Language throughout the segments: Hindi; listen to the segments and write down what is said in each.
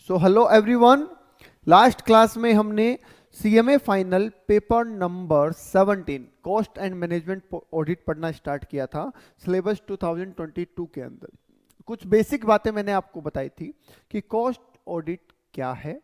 So hello everyone, last class में हमने CMA final paper number 17 cost and management audit पढ़ना स्टार्ट किया था सिलेबस 2022 के अंदर। कुछ बेसिक बातें मैंने आपको बताई थी कि कॉस्ट ऑडिट क्या है,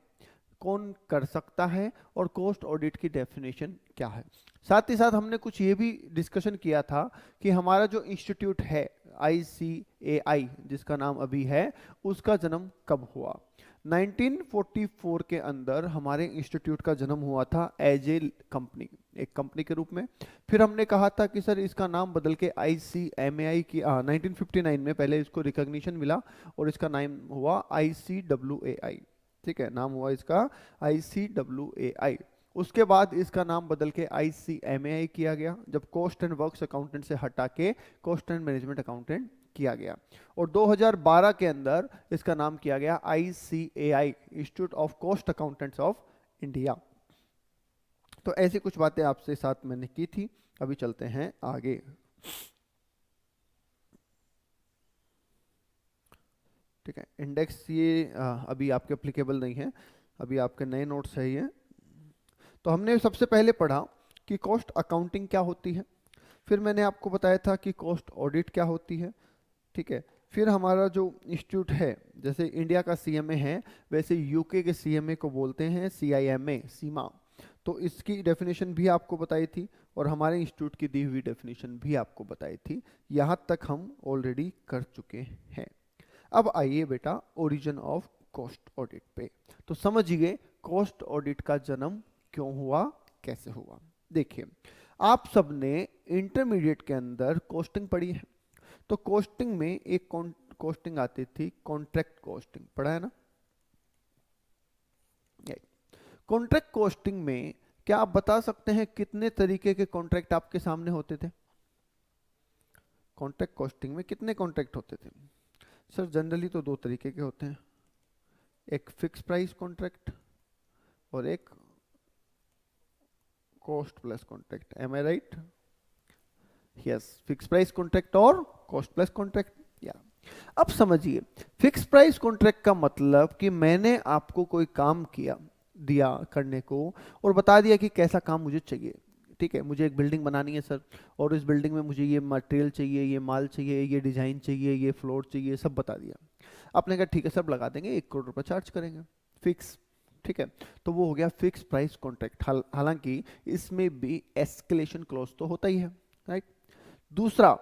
कौन कर सकता है और कॉस्ट ऑडिट की डेफिनेशन क्या है। साथ ही साथ हमने कुछ ये भी डिस्कशन किया था कि हमारा जो इंस्टीट्यूट है आईसीएआई जिसका नाम अभी है, उसका जन्म कब हुआ। 1944 के अंदर हमारे इंस्टीट्यूट का जन्म हुआ था एज ए कंपनी, एक कंपनी के रूप में। फिर हमने कहा था कि सर इसका नाम बदल के आईसीएमएआई की 1959 में पहले इसको रिकॉग्निशन मिला और इसका नाम हुआ आईसीडब्ल्यूएआई। ठीक है, नाम हुआ इसका आईसीडब्ल्यूएआई। उसके बाद इसका नाम बदल के आईसीएमएआई किया गया जब कॉस्ट एंड वर्क्स अकाउंटेंट से हटा के कॉस्ट एंड मैनेजमेंट अकाउंटेंट किया गया। और 2012 के अंदर इसका नाम किया गया ICAI, institute of cost accountants of India. तो ऐसी कुछ बातें आपसे साथ मैंने की थी। अभी चलते हैं आगे। ठीक है, इंडेक्स ये अभी आपके अप्लीकेबल नहीं है, अभी आपके नए नोट्स है ये। तो हमने सबसे पहले पढ़ा कि कॉस्ट अकाउंटिंग क्या होती है, फिर मैंने आपको बताया था कि कॉस्ट ऑडिट क्या होती है। ठीक है, फिर हमारा जो इंस्टीट्यूट है, जैसे इंडिया का सीएमए है वैसे यूके के सीएमए को बोलते हैं सीआईएमए, सीमा। तो इसकी डेफिनेशन भी आपको बताई थी और हमारे इंस्टीट्यूट की दी हुई डेफिनेशन भी आपको बताई थी। यहाँ तक हम ऑलरेडी कर चुके हैं। अब आइए बेटा ओरिजिन ऑफ कॉस्ट ऑडिट पे। तो समझिए कॉस्ट ऑडिट का जन्म क्यों हुआ, कैसे हुआ। देखिए, आप सबने इंटरमीडिएट के अंदर कॉस्टिंग पढ़ी है। तो कॉस्टिंग में एक कॉस्टिंग आती थी कॉन्ट्रैक्ट कॉस्टिंग, पढ़ा है ना। कॉन्ट्रैक्ट कॉस्टिंग में क्या आप बता सकते हैं कितने तरीके के कॉन्ट्रैक्ट आपके सामने होते थे? कॉन्ट्रैक्ट कॉस्टिंग में कितने कॉन्ट्रैक्ट होते थे? सर जनरली तो दो तरीके के होते हैं, एक फिक्स प्राइस कॉन्ट्रैक्ट और एक cost plus contract. Am I right? Yes, fix price contract और कॉस्ट प्लस कॉन्ट्रैक्ट। या अब समझिए, फिक्स प्राइस कॉन्ट्रैक्ट का मतलब कि मैंने आपको कोई काम दिया करने को और बता दिया कि कैसा काम मुझे चाहिए। ठीक है, मुझे एक बिल्डिंग बनानी है सर, और इस बिल्डिंग में मुझे ये मटेरियल चाहिए, ये माल चाहिए, ये डिजाइन चाहिए, ये फ्लोर चाहिए, सब बता दिया। आपने कहा ठीक है सब लगा देंगे, 1 करोड़ रुपए चार्ज करेंगे फिक्स। ठीक है, तो वो हो गया फिक्स प्राइस कॉन्ट्रैक्ट। हालांकि इसमें भी एस्केलेशन क्लॉज तो होता ही है, राइट। दूसरा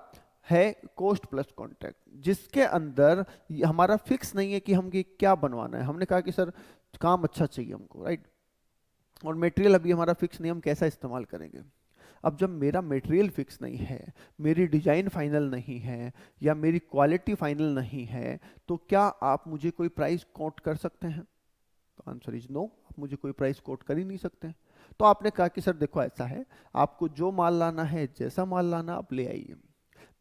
है कॉस्ट प्लस कॉन्ट्रैक्ट, जिसके अंदर हमारा फिक्स नहीं है कि हम ये क्या बनवाना है। हमने कहा कि सर काम अच्छा चाहिए हमको, राइट, और मटेरियल अभी हमारा फिक्स नहीं, हम कैसा इस्तेमाल करेंगे। अब जब मेरा मटेरियल फिक्स नहीं है, मेरी डिजाइन फाइनल नहीं है या मेरी क्वालिटी फाइनल नहीं है, तो क्या आप मुझे कोई प्राइस कोट कर सकते हैं? तो आंसर इज नो, आप मुझे कोई प्राइस कोट कर ही नहीं सकते। तो आपने कहा कि सर देखो ऐसा है, आपको जो माल लाना है, जैसा माल लाना आप ले आइए,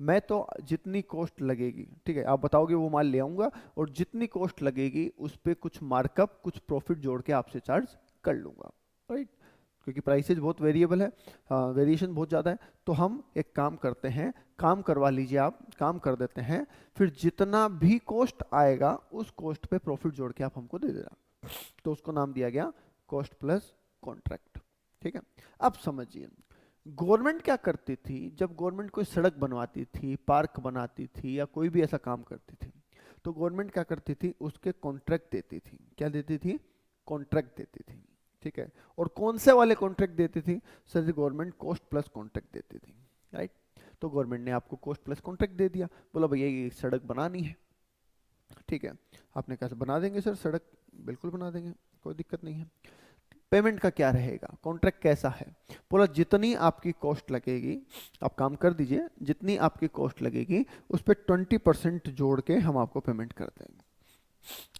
मैं तो जितनी कॉस्ट लगेगी, ठीक है, आप बताओगे वो माल ले आऊंगा और जितनी कॉस्ट लगेगी उस पर कुछ मार्कअप, कुछ प्रॉफिट जोड़ के आपसे चार्ज कर लूंगा, राइट। क्योंकि प्राइसेज बहुत वेरिएबल है, वेरिएशन बहुत ज़्यादा है। तो हम एक काम करते हैं, काम करवा लीजिए, आप काम कर देते हैं, फिर जितना भी कॉस्ट आएगा उस कॉस्ट पे प्रॉफिट जोड़ के आप हमको दे देना। तो उसको नाम दिया गया कॉस्ट प्लस कॉन्ट्रैक्ट। ठीक है, अब समझिए गवर्नमेंट क्या करती थी, जब गवर्नमेंट कोई सड़क बनवाती थी, पार्क बनाती थी या कोई भी ऐसा काम करती थी, तो गवर्नमेंट क्या करती थी, उसके कॉन्ट्रैक्ट देती थी। क्या देती थी? कॉन्ट्रैक्ट देती थी। ठीक है, और कौन से वाले कॉन्ट्रैक्ट देती थी? Sir government cost plus contract देती थी, राइट। तो गवर्नमेंट ने आपको कॉस्ट प्लस कॉन्ट्रैक्ट दे दिया, बोला भैया ये सड़क बनानी है। ठीक है, आपने कहा बना देंगे सर सड़क, बिल्कुल बना देंगे, कोई दिक्कत नहीं है। पेमेंट का क्या रहेगा, कॉन्ट्रैक्ट कैसा है? बोला जितनी आपकी कॉस्ट लगेगी, आप काम कर दीजिए, जितनी आपकी कॉस्ट लगेगी उस पर 20% जोड़ के हम आपको पेमेंट कर देंगे।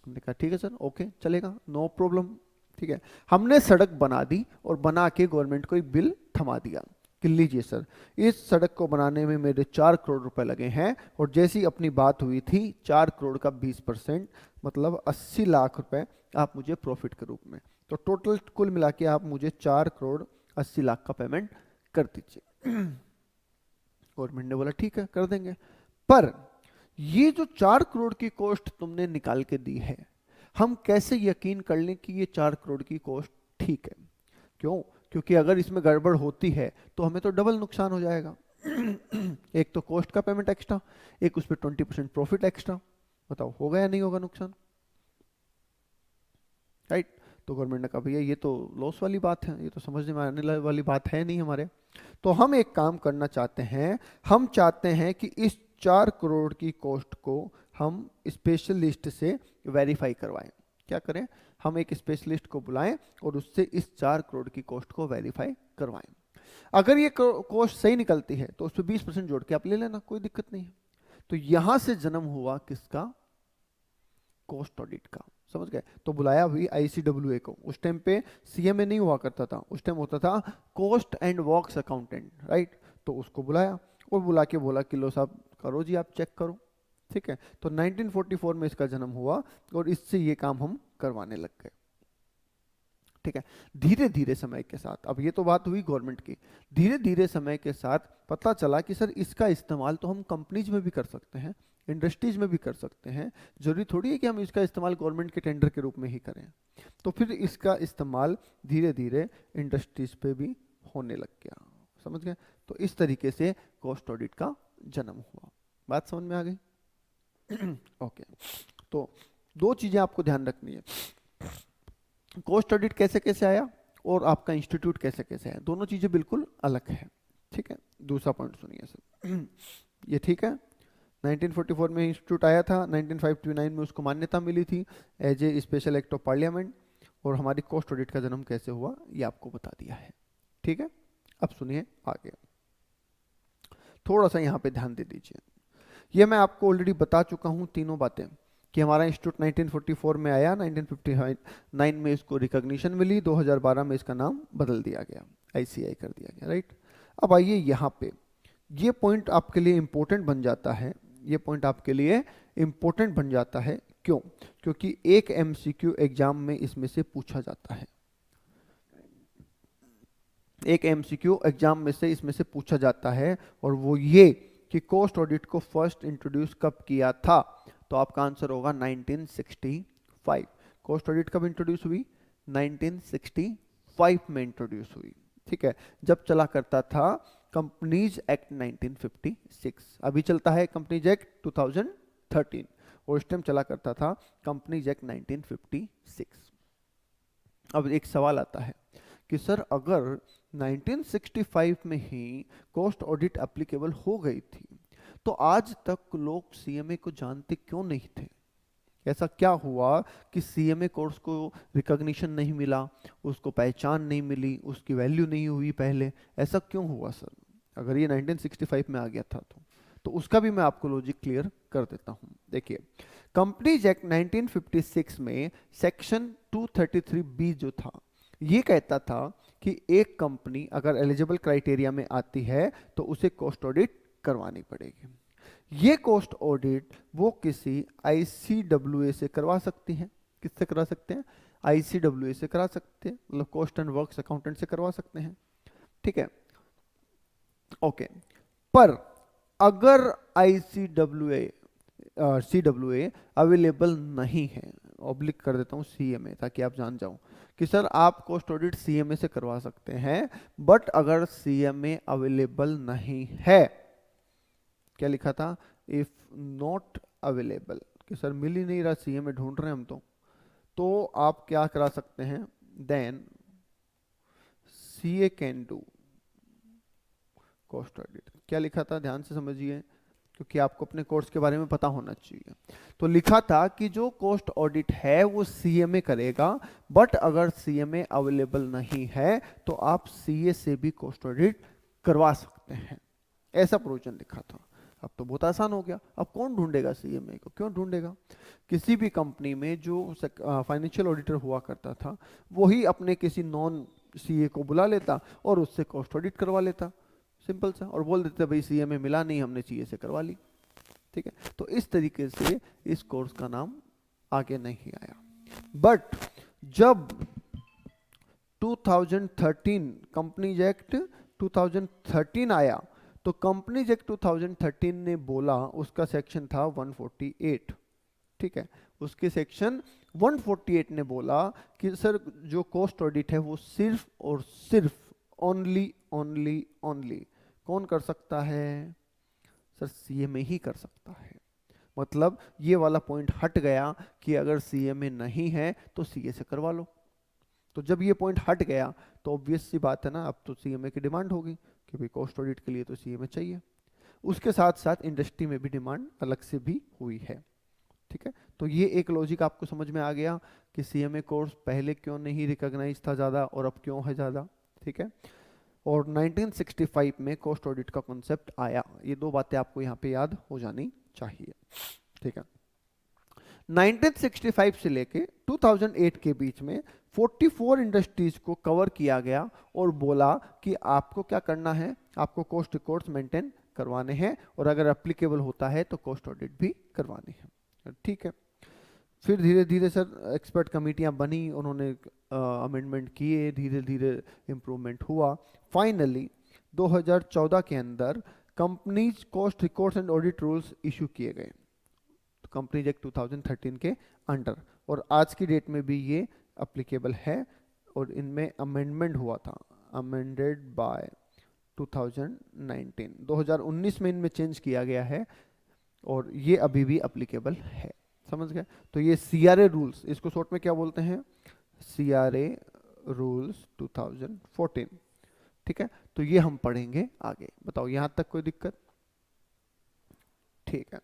हमने कहा ठीक है सर, ओके चलेगा, नो प्रॉब्लम। ठीक है, हमने सड़क बना दी और बना के गवर्नमेंट को एक बिल थमा दिया कि लीजिए सर, इस सड़क को बनाने में मेरे 4 करोड़ रुपए लगे हैं, और जैसी अपनी बात हुई थी 4 करोड़ का 20% मतलब 80 लाख रुपए आप मुझे प्रॉफिट के रूप में, तो टोटल कुल मिला के आप मुझे 4 करोड़ 80 लाख का पेमेंट कर दीजिए। गवर्नमेंट ने बोला ठीक है कर देंगे, पर ये जो 4 करोड़ की कॉस्ट तुमने निकाल के दी है, हम कैसे यकीन कर लें कि ये 4 करोड़ की कॉस्ट ठीक है? क्यों? क्योंकि अगर इसमें गड़बड़ होती है तो हमें तो डबल नुकसान हो जाएगा। एक तो कॉस्ट का पेमेंट एक्स्ट्रा, एक उस पर 20% प्रॉफिट एक्स्ट्रा। बताओ होगा या नहीं होगा नुकसान? राइट? तो गवर्नमेंट ने कहा भैया ये तो लॉस वाली बात है, ये तो समझने में आने वाली बात है नहीं हमारे। तो हम एक काम करना चाहते हैं, हम चाहते हैं कि इस 4 करोड़ की कॉस्ट को हम स्पेशलिस्ट से वेरीफाई करवाएं। क्या करें? हम एक स्पेशलिस्ट को बुलाएं और उससे इस 4 करोड़ की कॉस्ट को वेरीफाई करवाएं। अगर ये कॉस्ट सही निकलती है तो उस पर 20% जोड़ के आप ले लेना, कोई दिक्कत नहीं है। तो यहां से जन्म हुआ किसका? कॉस्ट ऑडिट का। समझ गए? तो बुलाया भी ICWA को। उस टाइम पे CMA नहीं हुआ करता था, उस टाइम होता था cost and works accountant, right? तो उसको बुलाया और बुला के बोला कि लो साहब करो जी, आप चेक करो। ठीक है? तो 1944 में इसका जन्म हुआ और इससे ये काम हम करवाने लग गए। ठीक है? धीरे धीरे समय के साथ, अब ये तो बात हुई गवर्नमेंट की, धीरे धीरे समय के साथ पता चला कि सर इसका इस्तेमाल तो हम कंपनीज में भी कर सकते हैं, इंडस्ट्रीज में भी कर सकते हैं, जरूरी थोड़ी है कि हम इसका इस्तेमाल गवर्नमेंट के टेंडर के रूप में ही करें। तो फिर इसका इस्तेमाल धीरे धीरे इंडस्ट्रीज पे भी होने लग गया। समझ गए? तो इस तरीके से कॉस्ट ऑडिट का जन्म हुआ। बात समझ में आ गई? ओके। तो 2 चीजें आपको ध्यान रखनी है, कॉस्ट ऑडिट कैसे कैसे आया और आपका इंस्टीट्यूट कैसे कैसे आया, दोनों चीजें बिल्कुल अलग है। ठीक है? दूसरा पॉइंट सुनिए सर। ये ठीक है, 1944 में इंस्टीट्यूट आया था, 1959 में उसको मान्यता मिली थी as a special act of parliament, और हमारी कॉस्ट ऑडिट का जन्म कैसे हुआ ये आपको बता दिया है। ठीक है? अब सुनिए आगे, थोड़ा सा यहाँ पे ध्यान दे दीजिए। ये मैं आपको ऑलरेडी बता चुका हूँ तीनों बातें, कि हमारा इंस्टीट्यूट 1944 में आया, 1959 में इसको रिकॉग्निशन मिली, 2012 में इसका नाम बदल दिया गया, ICI कर दिया गया। राइट? अब आइए यहाँ पे, ये पॉइंट आपके लिए इंपॉर्टेंट बन जाता है, ये पॉइंट आपके लिए इंपॉर्टेंट बन जाता है। क्यों? क्योंकि एक MCQ एग्जाम में इसमें से पूछा जाता है, एक MCQ एग्जाम में से इसमें से पूछा जाता है, और वो ये कि कॉस्ट ऑडिट को फर्स्ट इंट्रोड्यूस कब किया था? तो आपका आंसर होगा 1965। कॉस्ट ऑडिट कब इंट्रोड्यूस हुई? 1965 में इंट्रोड्यूस हुई। ठीक है? जब चला करता था कंपनीज एक्ट 1956, अभी चलता है कंपनीज एक्ट 2013, और उस टाइम चला करता था कंपनीज एक्ट 1956। अब एक सवाल आता है कि सर अगर 1965 में ही कॉस्ट ऑडिट एप्लीकेबल हो गई थी, तो आज तक लोग CMA को जानते क्यों नहीं थे? ऐसा क्या हुआ कि CMA कोर्स को रिकॉग्निशन नहीं मिला, उसको पहचान नहीं मिली, उसकी वैल्यू नहीं हुई पहले? ऐसा क्यों हुआ सर, अगर ये 1965 में आ गया था तो उसका भी मैं आपको लॉजिक क्लियर कर देता हूं। देखिए, कंपनीज एक्ट 1956 में सेक्शन 233B जो था, ये कहता था कि एक कंपनी अगर एलिजिबल क्राइटेरिया में आती है तो उसे कॉस्ट ऑडिट करवानी पड़ेगी। ये कॉस्ट ऑडिट वो किसी ICWA से करवा सकती हैं। किससे करा सकते हैं? ICWA से करा सकते हैं, मतलब कॉस्ट एंड वर्क्स अकाउंटेंट से करवा सकते हैं। ठीक है? ओके। पर अगर CWA अवेलेबल नहीं है, ऑब्लिक कर देता हूँ CMA ताकि आप जान जाओ कि सर आप कॉस्ट ऑडिट CMA से करवा सकते हैं, बट अगर CMA अवेलेबल नहीं है, क्या लिखा था? इफ नॉट अवेलेबल, कि सर मिल ही नहीं रहा, CMA ढूंढ रहे हैं हम तो आप क्या करा सकते हैं? Then CA can do cost audit. क्या लिखा था? ध्यान से समझिए, क्योंकि आपको अपने कोर्स के बारे में पता होना चाहिए। तो लिखा था कि जो कॉस्ट ऑडिट है वो CMA करेगा, बट अगर CMA अवेलेबल नहीं है तो आप CA से भी कॉस्ट ऑडिट करवा सकते हैं, ऐसा प्रोविजन लिखा था। अब तो बहुत आसान हो गया, अब कौन ढूंढेगा CMA को? क्यों ढूंढेगा? किसी भी कंपनी में जो फाइनेंशियल ऑडिटर हुआ करता था, वही अपने किसी नॉन CA को बुला लेता और उससे कॉस्ट ऑडिट करवा लेता, सिंपल सा, और बोल देते भाई CMA मिला नहीं, हमने CA से करवा ली। ठीक है? तो इस तरीके से इस कोर्स का नाम आगे नहीं आया। बट जब 2013 कंपनीज एक्ट 2013 आया, तो कंपनीज एक्ट 2013 ने बोला, उसका सेक्शन था 148, ठीक है, उसके सेक्शन 148 ने बोला कि सर जो कॉस्ट ऑडिट है वो सिर्फ और सिर्फ ओनली ओनली ओनली कौन कर सकता है? सर सीएमए ही कर सकता है। मतलब ये वाला पॉइंट हट गया कि अगर सीएमए नहीं है तो सीए से करवा लो। तो जब ये पॉइंट हट गया तो ऑब्वियस सी बात है ना, अब तो सीएमए की डिमांड होगी कि भाई कॉस्ट ऑडिट के लिए तो सीएमए चाहिए। उसके साथ साथ इंडस्ट्री में भी डिमांड अलग से भी हुई है। ठीक है, तो ये एक लॉजिक आपको समझ में आ गया कि सीएमए कोर्स पहले क्यों नहीं रिकॉग्नाइज था ज़्यादा और अब क्यों है ज़्यादा। ठीक है, और 1965 में कॉस्ट ऑडिट का कॉन्सेप्ट आया। ये दो बातें आपको यहाँ पे याद हो जानी चाहिए। ठीक है, 1965 से लेके 2008 के बीच में 44 इंडस्ट्रीज को कवर किया गया और बोला कि आपको क्या करना है, आपको कॉस्ट रिकॉर्ड्स मेंटेन करवाने हैं और अगर एप्लीकेबल होता है तो कॉस्ट ऑडिट भी करवानी है। ठीक है, फिर धीरे धीरे सर एक्सपर्ट कमेटियां बनी, उन्होंने अमेंडमेंट किए, धीरे धीरे इम्प्रूवमेंट हुआ। फाइनली 2014 के अंदर companies cost records and audit rules issue किए गए कंपनीज एक्ट 2013 के अंडर, और आज की डेट में भी ये अप्लीकेबल है और इनमें अमेंडमेंट हुआ था, अमेंडेड बाय 2019 में इनमें चेंज किया गया है और ये अभी भी अप्लीकेबल है। समझ गए? तो ये सीआरए रूल्स, इसको शॉर्ट में क्या बोलते हैं? CRA rules 2014। ठीक है, तो ये हम पढ़ेंगे आगे। बताओ यहां तक कोई दिक्कत? ठीक है,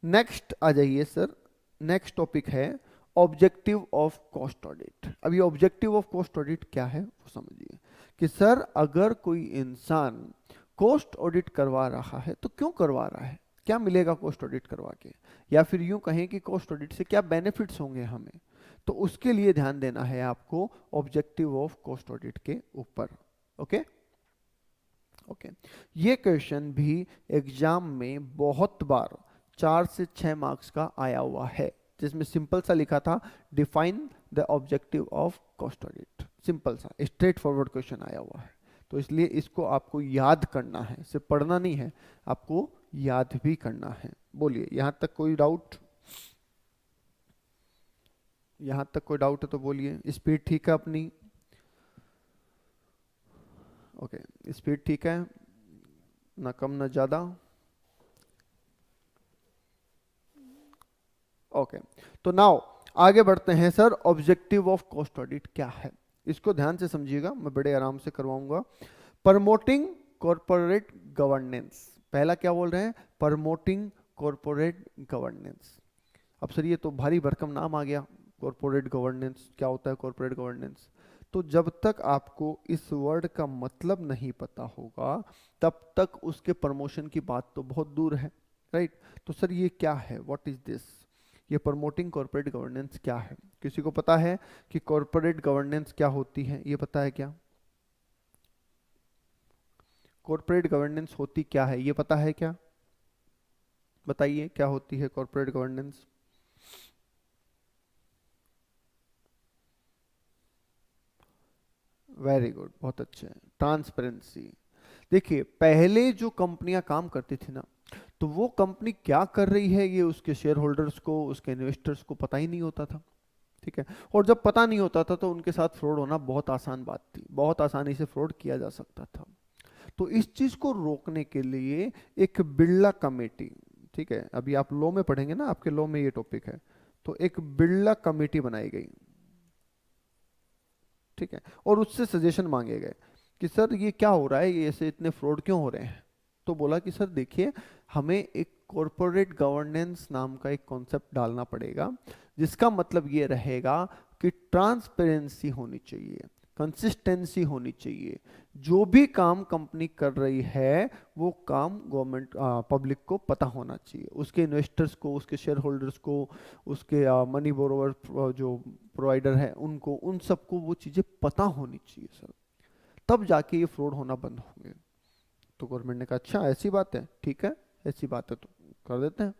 नेक्स्ट आ जाइए सर। नेक्स्ट टॉपिक है ऑब्जेक्टिव ऑफ कॉस्ट ऑडिट। अब ये ऑब्जेक्टिव ऑफ कॉस्ट ऑडिट क्या है वो समझिए कि सर अगर कोई इंसान कॉस्ट ऑडिट करवा रहा है तो क्यों करवा रहा है, क्या मिलेगा कॉस्ट ऑडिट करवा के, या फिर यूं कहें कि कॉस्ट ऑडिट से क्या बेनिफिट्स होंगे हमें, तो उसके लिए ध्यान देना है आपको ऑब्जेक्टिव ऑफ कॉस्ट ऑडिट के ऊपर। ओके ओके, ये क्वेश्चन भी एग्जाम में बहुत बार 4 से 6 मार्क्स का आया हुआ है, जिसमें सिंपल सा लिखा था define the objective of cost audit. Simple सा स्ट्रेट फॉरवर्ड क्वेश्चन आया हुआ है, तो इसलिए इसको आपको याद करना है, सिर्फ पढ़ना नहीं है, आपको याद भी करना है। बोलिए यहां तक कोई डाउट? यहां तक कोई डाउट है तो बोलिए। स्पीड ठीक है अपनी? ओके, स्पीड ठीक है, ना कम ना ज्यादा। ओके, तो नाउ आगे बढ़ते हैं sir. Objective of cost audit क्या है, इसको ध्यान से समझिएगा, मैं बड़े आराम से करवाऊंगा। प्रमोटिंग कॉर्पोरेट गवर्नेंस, पहला क्या बोल रहे हैं? Promoting corporate governance. अब सर ये तो भारी भरकम नाम आ गया, कॉर्पोरेट गवर्नेंस क्या होता है? कॉर्पोरेट गवर्नेंस, तो जब तक आपको इस वर्ड का मतलब नहीं पता होगा तब तक उसके प्रमोशन की बात तो बहुत दूर है, राइट? तो सर ये क्या है, व्हाट इज दिस? ये प्रमोटिंग कॉर्पोरेट गवर्नेंस क्या है? किसी को पता है कि कॉर्पोरेट गवर्नेंस क्या होती है? ये पता है क्या? कॉर्पोरेट गवर्नेंस होती क्या है, ये पता है क्या? बताइए क्या होती है कॉर्पोरेट गवर्नेंस? वेरी गुड, बहुत अच्छे। ट्रांसपेरेंसी। देखिए पहले जो कंपनियां काम करती थी ना, तो वो कंपनी क्या कर रही है ये उसके शेयर होल्डर्स को, उसके इन्वेस्टर्स को पता ही नहीं होता था। ठीक है, और जब पता नहीं होता था तो उनके साथ फ्रॉड होना बहुत आसान बात थी, बहुत आसानी से फ्रॉड किया जा सकता था। तो इस चीज को रोकने के लिए एक बिरला कमेटी, ठीक है, अभी आप लॉ में पढ़ेंगे ना, आपके लॉ में ये टॉपिक है, तो एक बिरला कमेटी बनाई गई। ठीक है, और उससे सजेशन मांगे गए कि सर ये क्या हो रहा है, ये ऐसे इतने फ्रॉड क्यों हो रहे हैं? तो बोला कि सर देखिए हमें एक कॉरपोरेट गवर्नेंस नाम का एक कॉन्सेप्ट डालना पड़ेगा, जिसका मतलब ये रहेगा कि ट्रांसपेरेंसी होनी चाहिए, कंसिस्टेंसी होनी चाहिए। जो भी काम कंपनी कर रही है वो काम गवर्नमेंट पब्लिक को पता होना चाहिए, उसके इन्वेस्टर्स को, उसके शेयर होल्डर्स को, उसके मनी बोरोवर जो प्रोवाइडर है उनको, उन सबको वो चीज़ें पता होनी चाहिए सर, तब जाके ये फ्रॉड होना बंद होंगे। तो गवर्नमेंट ने कहा अच्छा ऐसी बात है, ठीक है ऐसी बात है तो कर देते हैं,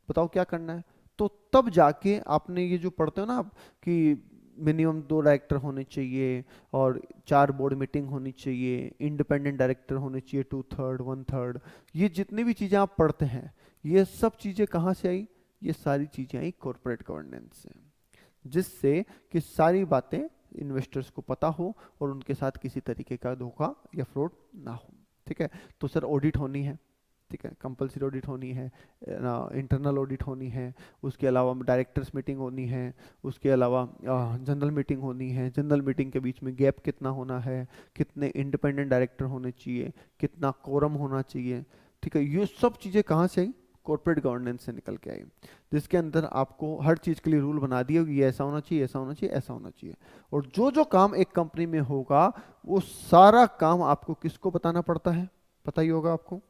बताओ क्या करना है। तो तब जाके आपने ये जो पढ़ते हो ना आप कि मिनिमम 2 डायरेक्टर होने चाहिए और 4 बोर्ड मीटिंग होनी चाहिए, इंडिपेंडेंट डायरेक्टर होने चाहिए 2/3 1/3, ये जितनी भी चीज़ें आप पढ़ते हैं ये सब चीज़ें कहाँ से आई? ये सारी चीजें आई कॉर्पोरेट गवर्नेंस से, जिससे कि सारी बातें इन्वेस्टर्स को पता हो और उनके साथ किसी तरीके का धोखा या फ्रॉड ना हो। ठीक है, तो सर ऑडिट होनी है, ठीक है, कंपलसरी ऑडिट होनी है, इंटरनल ऑडिट होनी है, उसके अलावा डायरेक्टर्स मीटिंग होनी है, उसके अलावा जनरल मीटिंग होनी है, जनरल मीटिंग के बीच में गैप कितना होना है, कितने इंडिपेंडेंट डायरेक्टर होने चाहिए, कितना कोरम होना चाहिए। ठीक है, ये सब चीज़ें कहाँ से आई? कॉर्पोरेट गवर्नेंस से निकल के आई, जिसके अंदर आपको हर चीज़ के लिए रूल बना दिए कि ये ऐसा होना चाहिए, ऐसा होना चाहिए, ऐसा होना चाहिए। और जो जो काम एक कंपनी में होगा वो सारा काम आपको किसको बताना पड़ता है? पता ही होगा आपको,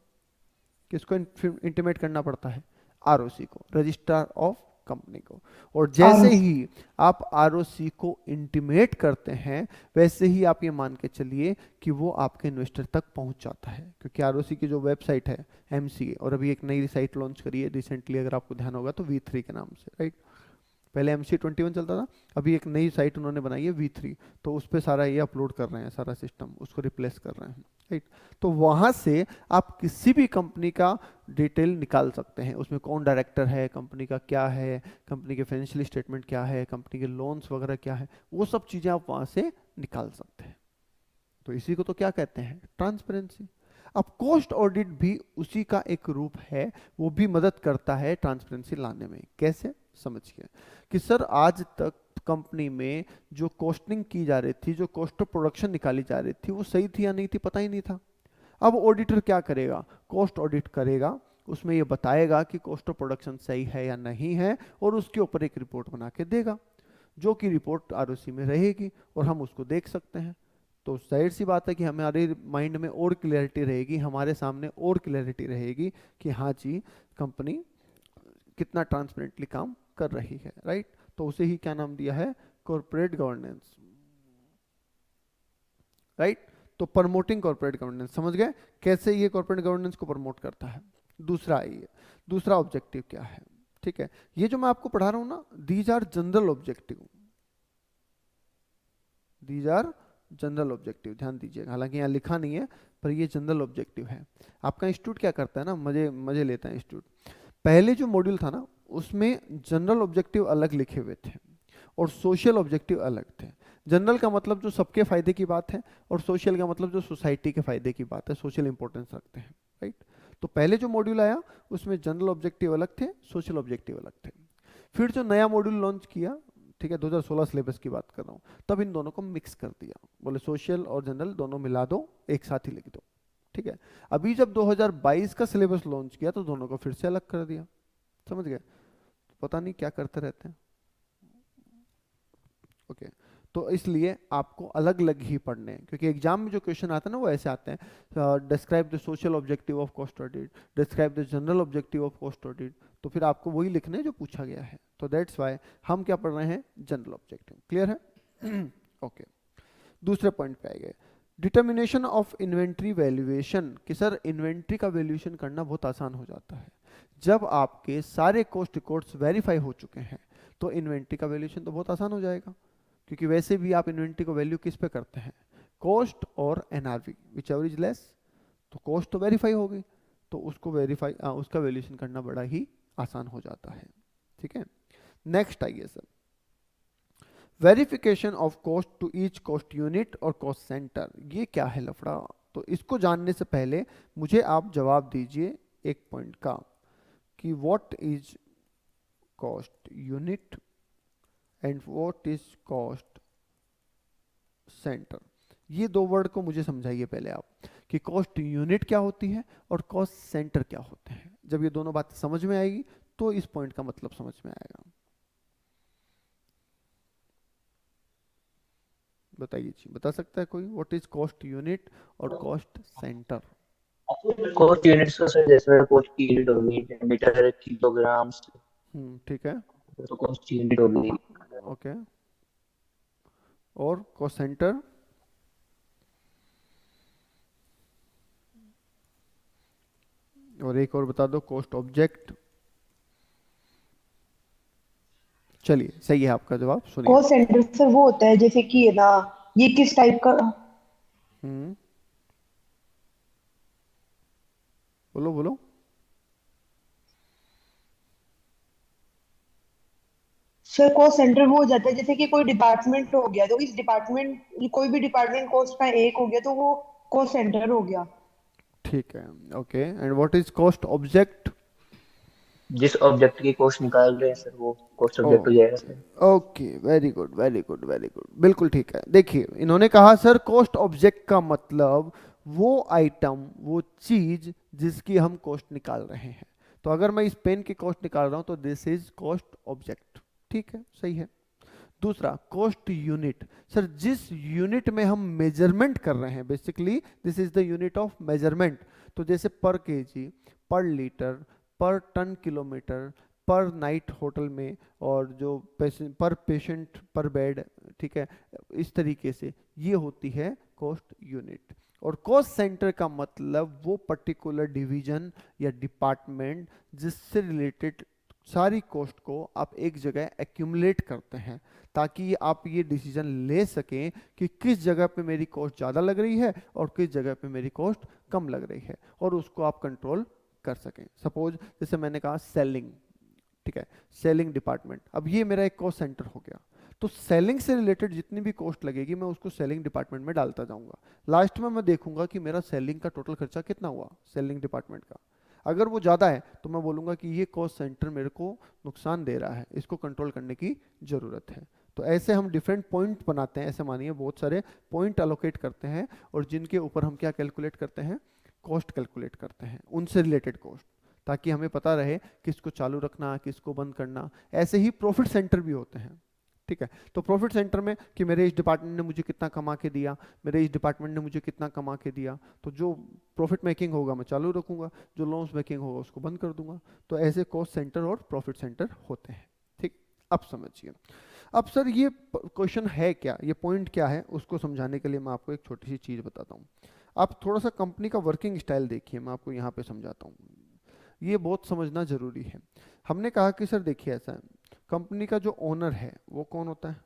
किसको इंटीमेट करना पड़ता है? आरओसी को, रजिस्ट्रार ऑफ कंपनी को। और जैसे आर ही आप आरओसी को इंटीमेट करते हैं, वैसे ही आप ये मान के चलिए कि वो आपके इन्वेस्टर तक पहुंच जाता है, क्योंकि आरओसी की जो वेबसाइट है एमसीए, और अभी एक नई साइट लॉन्च करी है रिसेंटली, अगर आपको ध्यान होगा तो वी3 के नाम से, राइट? पहले MC21 चलता था, अभी एक नई साइट उन्होंने बनाई है वी3, तो उस पर सारा ये अपलोड कर रहे हैं, सारा सिस्टम उसको रिप्लेस कर रहे हैं, राइट? तो वहाँ से आप किसी भी कंपनी का डिटेल निकाल सकते हैं, उसमें कौन डायरेक्टर है, कंपनी का क्या है, कंपनी के फाइनेंशियल स्टेटमेंट क्या है, कंपनी के लोन्स वगैरह क्या है, वो सब चीज़ें आप वहाँ से निकाल सकते हैं। तो इसी को तो क्या कहते हैं? ट्रांसपेरेंसी। अब कॉस्ट ऑडिट भी उसी का एक रूप है, वो भी मदद करता है ट्रांसपेरेंसी लाने में। कैसे? समझिए कि सर आज तक कंपनी में जो कॉस्टिंग की जा रही थी, जो कॉस्ट ऑफ प्रोडक्शन निकाली जा रही थी, वो सही थी या नहीं थी, पता ही नहीं था। अब ऑडिटर क्या करेगा? कॉस्ट ऑडिट करेगा, उसमें ये बताएगा कि कॉस्ट ऑफ प्रोडक्शन सही है या नहीं है, और उसके ऊपर एक रिपोर्ट बना के देगा, जो कि रिपोर्ट आरओसी में रहेगी और हम उसको देख सकते हैं। तो जाहिर सी बात है कि हमारे माइंड में और क्लैरिटी रहेगी, हमारे सामने और क्लैरिटी रहेगी कि हाँ जी, कंपनी कितना ट्रांसपेरेंटली काम कर रही है, राइट? तो उसे ही क्या नाम दिया है? Corporate governance, right? तो प्रमोटिंग कॉर्पोरेट गवर्नेंस, समझ गए कैसे ये कॉर्पोरेट गवर्नेंस को प्रमोट करता है? दूसरा आइए, दूसरा ऑब्जेक्टिव क्या है? ठीक है, ये जो मैं आपको पढ़ा रहा हूं ना, these are general objective, these are general objective, ध्यान दीजिएगा, हालांकि यहाँ लिखा नहीं है पर ये जनरल ऑब्जेक्टिव है। आपका इंस्टीट्यूट क्या करता है ना, मजे मजे लेता है इंस्टीट्यूट। पहले जो मॉड्यूल था ना, उसमें जनरल ऑब्जेक्टिव अलग लिखे हुए थे और सोशल ऑब्जेक्टिव अलग थे। जनरल का मतलब जो सबके फायदे की बात है, और सोशल का मतलब जो सोसाइटी के फायदे की बात है, सोशल इंपॉर्टेंस रखते हैं, राइट? तो पहले जो मॉड्यूल आया उसमें जनरल ऑब्जेक्टिव अलग थे, सोशल ऑब्जेक्टिव अलग थे। फिर जो नया मॉड्यूल लॉन्च किया, ठीक है, 2016 सिलेबस की बात कर रहा हूँ, तब इन दोनों को मिक्स कर दिया, बोले सोशल और जनरल दोनों मिला दो, एक साथ ही लिख दो। ठीक है, अभी जब 2022 का सिलेबस लॉन्च किया तो दोनों को फिर से अलग कर दिया। समझ गए? पता नहीं क्या करते रहते हैं। ओके, तो इसलिए आपको अलग अलग ही पढ़ने हैं, क्योंकि एग्जाम में जो क्वेश्चन आते हैं ना वो ऐसे आते हैं, describe the social objective of cost audit, describe the general objective of cost audit, तो फिर आपको वही लिखने हैं जो पूछा गया है। तो दैट्स वाई हम क्या पढ़ रहे हैं? General objective. क्लियर है? ओके, दूसरे पॉइंट पे आएंगे, डिटर्मिनेशन ऑफ इन्वेंट्री वैल्यूएशन। कि सर इन्वेंट्री का वैल्यूएशन करना बहुत आसान हो जाता है जब आपके सारे कॉस्ट रिकॉर्ड्स वेरीफाई हो चुके हैं, तो इन्वेंट्री का वैल्यूएशन तो बहुत आसान हो जाएगा, क्योंकि वैसे भी आप इन्वेंट्री को वैल्यू किस पे करते हैं? कॉस्ट और NRV, which ever is less. तो कॉस्ट तो वेरीफाई हो गई, तो उसको वेरीफाई उसका वैल्यूएशन करना बड़ा ही आसान हो जाता है। ठीक है, नेक्स्ट आइए sir, verification of cost to each cost unit और कॉस्ट सेंटर। ये क्या है लफड़ा? तो इसको जानने से पहले मुझे आप जवाब दीजिए एक पॉइंट का, कि what is cost unit and what is cost centre. ये दो वर्ड को मुझे समझाइए पहले आप, कि कॉस्ट यूनिट क्या होती है और कॉस्ट सेंटर क्या होते हैं। जब ये दोनों बातें समझ में आएगी तो इस पॉइंट का मतलब समझ में आएगा। बताइए जी, बता सकता है कोई? व्हाट इज कॉस्ट यूनिट और कॉस्ट सेंटर? कॉस्ट यूनिट्स का सर, जैसे कॉस्ट की यूनिट होगी मीटर, किलोग्राम, ठीक है, तो कॉस्ट यूनिट होगी। ओके। और कॉस्ट सेंटर? और एक और बता दो, कॉस्ट ऑब्जेक्ट। चलिए, सही है आपका जवाब, सुनिए। कॉस्ट सेंटर सर वो होता है जैसे कि है ना, ये किस टाइप का। हम्म, बोलो बोलो। सर कॉस्ट सेंटर वो हो जाता है जैसे कि कोई डिपार्टमेंट हो गया, तो इस डिपार्टमेंट कोई भी डिपार्टमेंट कॉस्ट का एक हो गया तो वो कॉस्ट सेंटर हो गया। ठीक है, okay. And what is cost object? जिस ऑब्जेक्ट की कॉस्ट निकाल रहे हैं सर वो कॉस्ट ऑब्जेक्ट हो जाएगा okay, sir. Okay, very good, very good, very good, बिल्कुल ठीक है। देखिए, इन्होंने कहा सर कॉस्ट ऑब्जेक्ट का मतलब वो आइटम, वो चीज जिसकी हम कॉस्ट निकाल रहे हैं। तो अगर मैं इस पेन की कॉस्ट निकाल रहा हूं तो दिस इज कॉस्ट ऑब्जेक्ट। ठीक है, सही है। दूसरा, कॉस्ट यूनिट। सर जिस यूनिट में हम मेजरमेंट कर रहे हैं, basically this is the unit of measurement. तो जैसे पर केजी, पर लीटर, पर टन किलोमीटर, पर नाइट होटल में, और जो पेशेंट पर पेशेंट पर बेड, ठीक है, इस तरीके से ये होती है कॉस्ट यूनिट। और कॉस्ट सेंटर का मतलब वो पर्टिकुलर डिवीजन या डिपार्टमेंट जिससे रिलेटेड सारी कॉस्ट को आप एक जगह एक्यूमुलेट करते हैं, ताकि आप ये डिसीजन ले सकें कि किस जगह पे मेरी कॉस्ट ज़्यादा लग रही है और किस जगह पे मेरी कॉस्ट कम लग रही है, और उसको आप कंट्रोल कर सकें। सपोज जैसे मैंने कहा सेलिंग, ठीक है, सेलिंग डिपार्टमेंट, अब ये मेरा एक कॉस्ट सेंटर हो गया। तो सेलिंग से रिलेटेड जितनी भी कॉस्ट लगेगी मैं उसको सेलिंग डिपार्टमेंट में डालता जाऊंगा। लास्ट में मैं देखूंगा कि मेरा सेलिंग का टोटल खर्चा कितना हुआ सेलिंग डिपार्टमेंट का। अगर वो ज़्यादा है तो मैं बोलूँगा कि ये कॉस्ट सेंटर मेरे को नुकसान दे रहा है, इसको कंट्रोल करने की ज़रूरत है। तो ऐसे हम डिफरेंट पॉइंट बनाते हैं, ऐसे मानिए बहुत सारे पॉइंट अलोकेट करते हैं, और जिनके ऊपर हम क्या कैलकुलेट करते हैं, कॉस्ट कैलकुलेट करते हैं, उनसे रिलेटेड कॉस्ट, ताकि हमें पता रहे किसको चालू रखना, किसको बंद करना। ऐसे ही प्रॉफिट सेंटर भी होते हैं, ठीक है। तो प्रॉफिट सेंटर में कि मेरे इस डिपार्टमेंट ने मुझे कितना कमा के दिया, मेरे इस डिपार्टमेंट ने मुझे कितना कमा के दिया, तो जो प्रॉफिट मेकिंग होगा मैं चालू रखूंगा, जो लॉस मेकिंग होगा उसको बंद कर दूंगा। तो ऐसे कॉस्ट सेंटर और प्रॉफिट सेंटर होते हैं, ठीक। अब समझिए। अब सर ये क्वेश्चन है क्या, ये पॉइंट क्या है, उसको समझाने के लिए मैं आपको एक छोटी सी चीज़ बताता हूँ। आप थोड़ा सा कंपनी का वर्किंग स्टाइल देखिए, मैं आपको यहाँ पे समझाता हूँ, ये बहुत समझना जरूरी है। हमने कहा कि सर देखिए ऐसा है, कंपनी का जो ओनर है वो कौन होता है,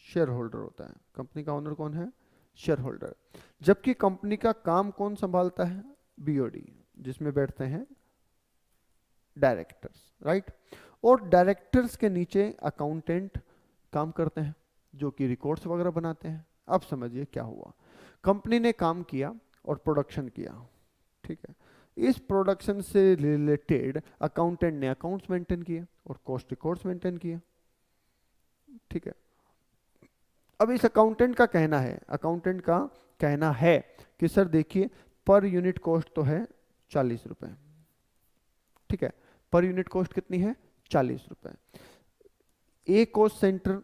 शेयर होल्डर होता है। कंपनी का ओनर कौन है, शेयर होल्डर। जबकि कंपनी का काम कौन संभालता है, बीओडी, जिसमें बैठते हैं डायरेक्टर्स, राइट। और डायरेक्टर्स के नीचे अकाउंटेंट काम करते हैं, जो कि रिकॉर्ड्स वगैरह बनाते हैं। अब समझिए क्या हुआ, कंपनी ने काम किया और प्रोडक्शन किया, ठीक है। इस प्रोडक्शन से रिलेटेड अकाउंटेंट ने अकाउंट्स मेंटेन किए और कॉस्ट रिकॉर्ड्स मेंटेन किए, ठीक है। अब इस अकाउंटेंट का कहना है कि सर देखिए पर यूनिट कॉस्ट तो है 40 रुपए, ठीक है। पर यूनिट कॉस्ट कितनी है, 40 रुपए। ए कॉस्ट सेंटर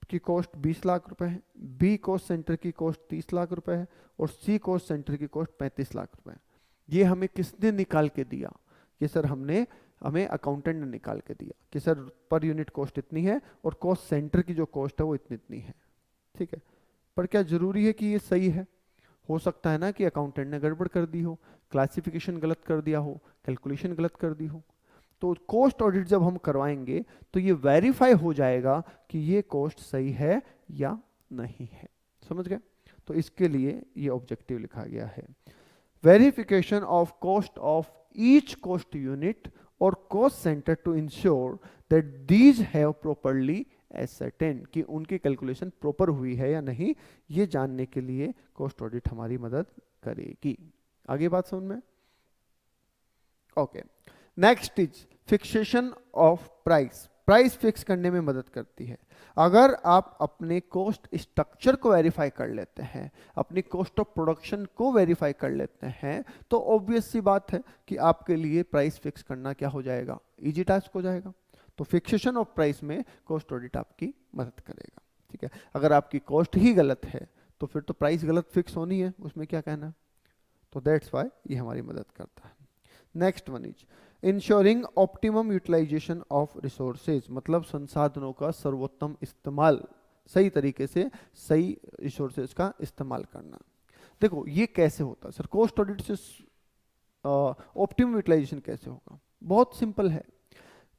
की कॉस्ट 20 लाख रुपए है, बी कॉस्ट सेंटर की कॉस्ट 30 लाख रुपए है, और सी कॉस्ट सेंटर की कॉस्ट 35 लाख रुपए। ये हमें किसने निकाल के दिया, कि सर हमें अकाउंटेंट ने निकाल के दिया कि सर पर यूनिट कॉस्ट इतनी है और कॉस्ट सेंटर की जो कॉस्ट है वो इतनी इतनी है, ठीक है। पर क्या जरूरी है कि ये सही है, हो सकता है ना कि अकाउंटेंट ने गड़बड़ कर दी हो, क्लासिफिकेशन गलत कर दिया हो, कैलकुलेशन गलत कर दी हो। तो कॉस्ट ऑडिट जब हम करवाएंगे तो ये वेरीफाई हो जाएगा कि ये कॉस्ट सही है या नहीं है, समझ गए। तो इसके लिए ये ऑब्जेक्टिव लिखा गया है, verification of cost of each cost unit और cost centre to ensure that these have properly ascertain, कि उनकी कैलकुलेशन प्रॉपर हुई है या नहीं, ये जानने के लिए कॉस्ट ऑडिट हमारी मदद करेगी। आगे बात समझ में, okay. Next is fixation of price. Price fix करने में मदद करती है। अगर आप अपने कॉस्ट स्ट्रक्चर को वेरीफाई कर लेते हैं, अपनी कॉस्ट ऑफ प्रोडक्शन को वेरीफाई कर लेते हैं, तो ऑब्वियस सी बात है कि आपके लिए प्राइस फिक्स करना क्या हो जाएगा, इजी टास्क हो जाएगा। तो फिक्सेशन ऑफ प्राइस में कॉस्ट ऑडिट आपकी मदद करेगा, ठीक है। अगर आपकी कॉस्ट ही गलत है तो फिर तो प्राइस गलत फिक्स होनी है, उसमें क्या कहना है। तो दैट्स वाई ये हमारी मदद करता है। Next one is ensuring optimum utilisation of resources, मतलब संसाधनों का सर्वोत्तम इस्तेमाल, सही तरीके से सही रिसोर्सेज का इस्तेमाल करना। देखो ये कैसे होता है सर, कॉस्ट ऑडिट से ऑप्टिमम यूटिलाइजेशन कैसे होगा, बहुत सिंपल है।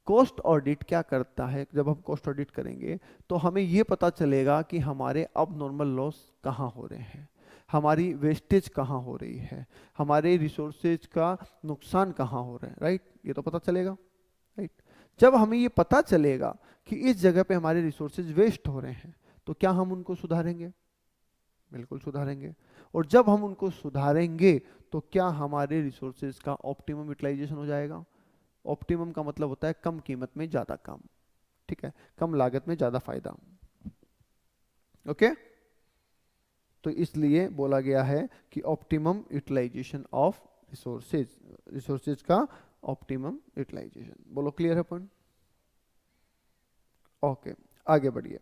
कॉस्ट ऑडिट क्या करता है, जब हम कॉस्ट ऑडिट करेंगे तो हमें ये पता चलेगा कि हमारे अब नॉर्मल लॉस कहाँ हो रहे हैं, हमारी वेस्टेज कहाँ हो रही है, हमारे रिसोर्सेज का नुकसान कहाँ हो रहा है, राइट। ये तो पता चलेगा, राइट। जब हमें ये पता चलेगा कि इस जगह पे हमारे रिसोर्सेज वेस्ट हो रहे हैं, तो क्या हम उनको सुधारेंगे? बिल्कुल सुधारेंगे। और जब हम उनको सुधारेंगे तो क्या हमारे रिसोर्सेज का ऑप्टिमम यूटिलाइजेशन हो जाएगा? ऑप्टिमम का मतलब होता है कम कीमत में ज्यादा काम, ठीक है, कम लागत में ज्यादा फायदा। ओके, तो इसलिए बोला गया है कि optimum utilisation of resources, resources का ऑप्टिमम यूटिलाइजेशन। बोलो क्लियर है पॉइंट? ओके, आगे बढ़िए।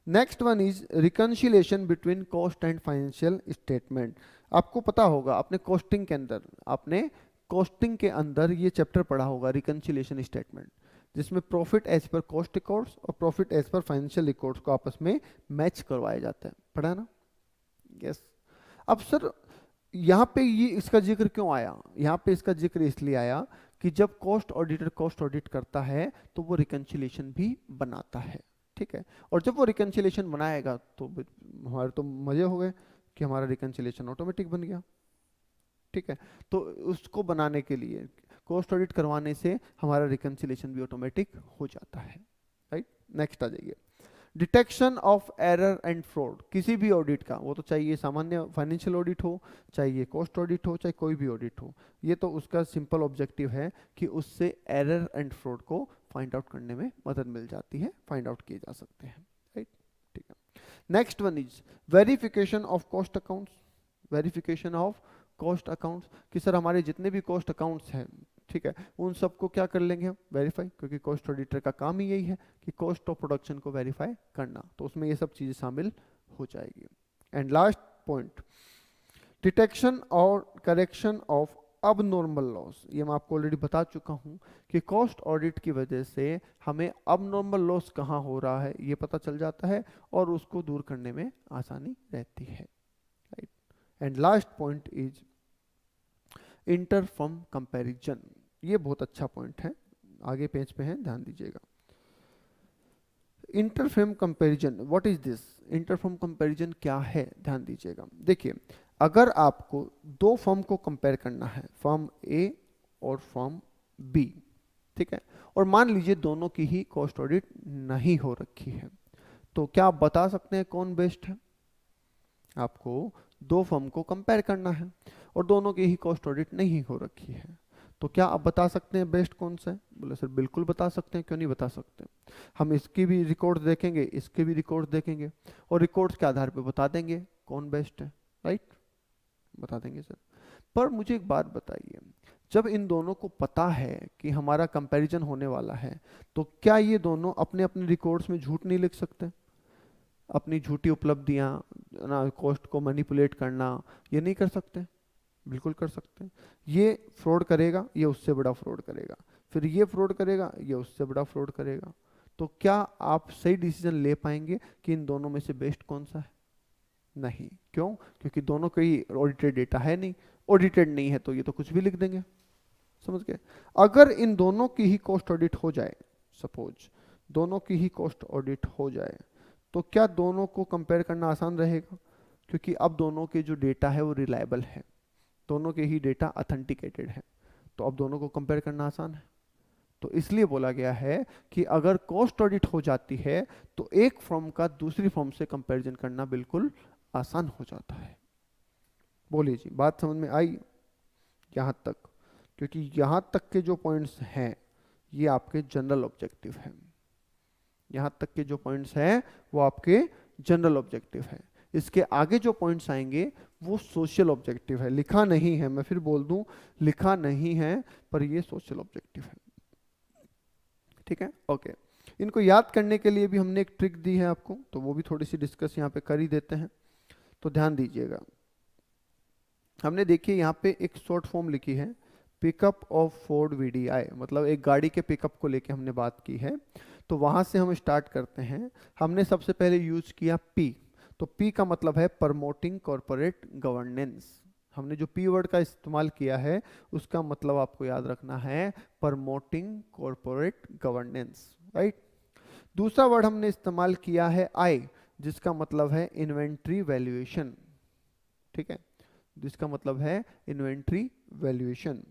Next one is reconciliation between cost and financial statement. आपको पता होगा, आपने कॉस्टिंग के अंदर, आपने कॉस्टिंग के अंदर ये चैप्टर पढ़ा होगा रिकंसिलिएशन स्टेटमेंट, जिसमें profit as per cost records और profit as per financial records को आपस में मैच करवाया जाता है। पढ़ा ना? यस। अब सर यहाँ पे ये इसका जिक्र क्यों आया? यहाँ पे इसका जिक्र इसलिए आया कि जब कॉस्ट ऑडिटर कॉस्ट ऑडिट करता है तो वो रिकंसिलिएशन भी बनाता है, ठीक है। और जब वो रिकंसिलिएशन बनाएगा तो हमारे तो मजे हो गए कि हमारा रिकंसिलिएशन ऑटोमेटिक बन गया, ठीक है। तो उसको बनाने के लिए कॉस्ट ऑडिट करवाने से हमारा रिकंसिलिएशन भी ऑटोमेटिक हो जाता है, राइट। नेक्स्ट आ जाइए, detection of error and fraud. किसी भी ऑडिट का, वो तो चाहिए सामान्य फाइनेंशियल ऑडिट हो, चाहिए कॉस्ट ऑडिट हो, चाहे कोई भी ऑडिट हो, ये तो उसका सिंपल ऑब्जेक्टिव है कि उससे एरर एंड फ्रॉड को फाइंड आउट करने में मदद मिल जाती है, फाइंड आउट किए जा सकते हैं, राइट, ठीक है। Next one is verification of cost accounts. Verification of cost accounts कि सर हमारे जितने भी कॉस्ट अकाउंट्स हैं, ठीक है, उन सबको क्या कर लेंगे हम? वेरीफाई, क्योंकि कॉस्ट ऑडिटर का काम ही यही है कि कॉस्ट ऑफ प्रोडक्शन को वेरीफाई करना, तो उसमें ये सब चीजें शामिल हो जाएगी। एंड लास्ट पॉइंट, डिटेक्शन और करेक्शन ऑफ अब नॉर्मल लॉस। ये मैं आपको ऑलरेडी बता चुका हूं कि कॉस्ट ऑडिट की वजह से हमें अब नॉर्मल लॉस कहाँ हो रहा है ये पता चल जाता है और उसको दूर करने में आसानी रहती है, right. And last point is interfirm comparison. ये बहुत अच्छा पॉइंट है, आगे पेज पे है, ध्यान दीजिएगा। Interfirm comparison, what is this? Interfirm comparison क्या है, ध्यान दीजिएगा। देखिए, अगर आपको दो फर्म को कंपेयर करना है, फर्म ए और फर्म बी, ठीक है, और मान लीजिए दोनों की ही कॉस्ट ऑडिट नहीं हो रखी है, तो क्या आप बता सकते हैं कौन बेस्ट है? आपको दो फर्म को कंपेयर करना है और दोनों की ही कॉस्ट ऑडिट नहीं हो रखी है, तो क्या आप बता सकते हैं बेस्ट कौन सा है? बोले सर बिल्कुल बता सकते हैं, क्यों नहीं बता सकते। हम इसकी भी रिकॉर्ड देखेंगे, इसके भी रिकॉर्ड देखेंगे और रिकॉर्ड्स के आधार पे बता देंगे कौन बेस्ट है, राइट, बता देंगे सर। पर मुझे एक बात बताइए, जब इन दोनों को पता है कि हमारा कंपैरिजन होने वाला है, तो क्या ये दोनों अपने अपने रिकॉर्ड्स में झूठ नहीं लिख सकते? अपनी झूठी उपलब्धियां ना, कॉस्ट को मैनिपुलेट करना, ये नहीं कर सकते? बिल्कुल कर सकते हैं। ये फ्रॉड करेगा, ये उससे बड़ा फ्रॉड करेगा, फिर ये फ्रॉड करेगा, ये उससे बड़ा फ्रॉड करेगा, तो क्या आप सही डिसीजन ले पाएंगे कि इन दोनों में से बेस्ट कौन सा है? नहीं। क्यों? क्योंकि दोनों का ही ऑडिटेड डेटा है नहीं, ऑडिटेड नहीं है तो ये तो कुछ भी लिख देंगे, समझ गए। अगर इन दोनों की ही कॉस्ट ऑडिट हो जाए, सपोज दोनों की ही कॉस्ट ऑडिट हो जाए, तो क्या दोनों को कंपेयर करना आसान रहेगा? क्योंकि अब दोनों के जो डेटा है वो रिलायबल है, दोनों के ही डेटा ऑथेंटिकेटेड है, तो अब दोनों को कंपेयर करना आसान है। तो इसलिए बोला गया है कि अगर कॉस्ट ऑडिट हो जाती है तो एक फर्म का दूसरी फर्म से कंपैरिजन करना बिल्कुल आसान हो जाता है। बोलिए जी, बात समझ में आई यहाँ तक? क्योंकि यहाँ तक के जो पॉइंट्स हैं ये आपके जनरल ऑब्जेक्टिव हैं, यहाँ तक के जो पॉइंट्स हैं वो आपके जनरल ऑब्जेक्टिव है। इसके आगे जो पॉइंट्स आएंगे वो सोशल ऑब्जेक्टिव है, लिखा नहीं है, मैं फिर बोल दूं लिखा नहीं है, पर ये सोशल ऑब्जेक्टिव है, ठीक है, ओके। इनको याद करने के लिए भी हमने एक ट्रिक दी है आपको, तो वो भी थोड़ी सी डिस्कस यहाँ पे कर ही देते हैं, तो ध्यान दीजिएगा। हमने देखिए यहाँ पे एक शॉर्ट फॉर्म लिखी है, पिकअप ऑफ फोर्ड वीडीआई, मतलब एक गाड़ी के पिकअप को लेके हमने बात की है। तो वहां से हम स्टार्ट करते हैं। हमने सबसे पहले यूज किया पी, तो पी का मतलब है प्रमोटिंग कॉर्पोरेट गवर्नेंस। हमने जो पी वर्ड का इस्तेमाल किया है उसका मतलब आपको याद रखना है प्रमोटिंग कॉर्पोरेट गवर्नेंस, राइट। दूसरा वर्ड हमने इस्तेमाल किया है आई, जिसका मतलब है इन्वेंट्री वैल्यूएशन, ठीक है, जिसका मतलब है इन्वेंट्री वैल्यूएशन।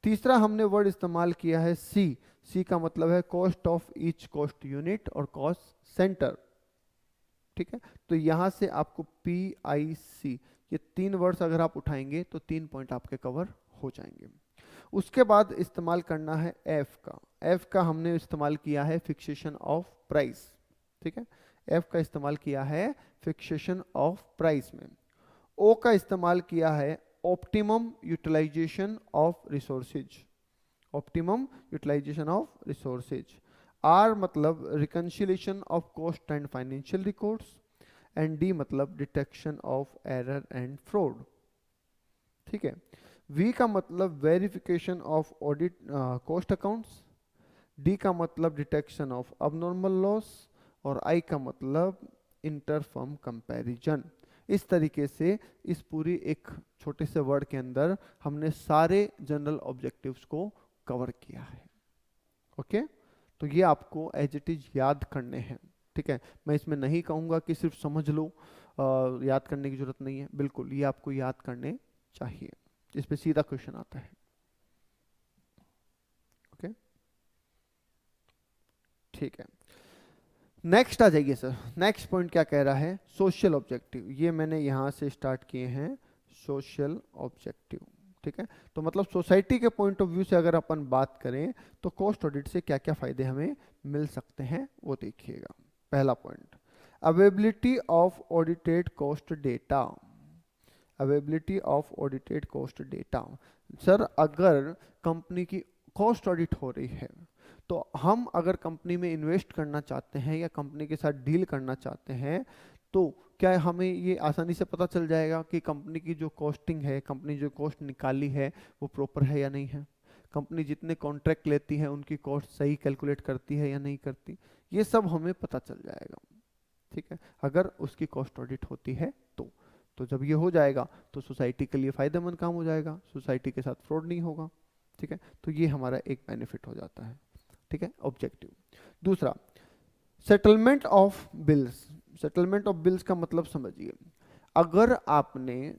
तीसरा हमने वर्ड इस्तेमाल किया है सी। सी का मतलब है cost of each cost unit और कॉस्ट सेंटर। ठीक है, तो यहां से आपको PIC ये 3 वर्ड्स अगर आप उठाएंगे तो 3 पॉइंट आपके कवर हो जाएंगे। उसके बाद इस्तेमाल करना है एफ का। एफ का हमने इस्तेमाल किया है फिक्सेशन ऑफ प्राइस। ठीक है, एफ का इस्तेमाल किया है फिक्सेशन ऑफ प्राइस में। ओ का इस्तेमाल किया है optimum utilisation of resources. Optimum utilisation of resources. R मतलब reconciliation of cost and financial records. And D मतलब detection of error and fraud. ठीक है, वी का मतलब verification of audit cost accounts. D का मतलब डिटेक्शन ऑफ अबनॉर्मल लॉस। और आई का मतलब इंटरफर्म कंपैरिजन। इस तरीके से इस पूरी एक छोटे से वर्ड के अंदर हमने सारे जनरल ऑब्जेक्टिव्स को कवर किया है। ओके, तो ये आपको एज इट इज याद करने हैं। ठीक है, मैं इसमें नहीं कहूँगा कि सिर्फ समझ लो, याद करने की जरूरत नहीं है, बिल्कुल ये आपको याद करने चाहिए। इस पे सीधा क्वेश्चन आता है। ओके, ठीक है, नेक्स्ट आ जाइए सर। नेक्स्ट पॉइंट क्या कह रहा है, सोशल ऑब्जेक्टिव। ये मैंने यहां से स्टार्ट किए हैं सोशल ऑब्जेक्टिव। ठीक है, तो मतलब सोसाइटी के पॉइंट ऑफ व्यू से अगर अपन बात करें तो कॉस्ट ऑडिट से क्या क्या फायदे हमें मिल सकते हैं वो देखिएगा। पहला point, availability of audited cost data. Availability of audited cost data. Sir अगर कंपनी की कॉस्ट ऑडिट हो रही है तो हम अगर कंपनी में इन्वेस्ट करना चाहते हैं या कंपनी के साथ डील करना चाहते हैं तो क्या हमें ये आसानी से पता चल जाएगा कि कंपनी की जो कॉस्टिंग है, कंपनी जो कॉस्ट निकाली है वो प्रॉपर है या नहीं है, कंपनी जितने कॉन्ट्रैक्ट लेती है उनकी कॉस्ट सही कैलकुलेट करती है या नहीं करती, ये सब हमें पता चल जाएगा। ठीक है, अगर उसकी कॉस्ट ऑडिट होती है तो जब ये हो जाएगा तो सोसाइटी के लिए फायदेमंद काम हो जाएगा, सोसाइटी के साथ फ्रॉड नहीं होगा। ठीक है, तो ये हमारा एक बेनिफिट हो जाता है। ठीक है, ऑब्जेक्टिव। दूसरा, settlement of bills. Settlement of bills का मतलब समझिए, अगर आपने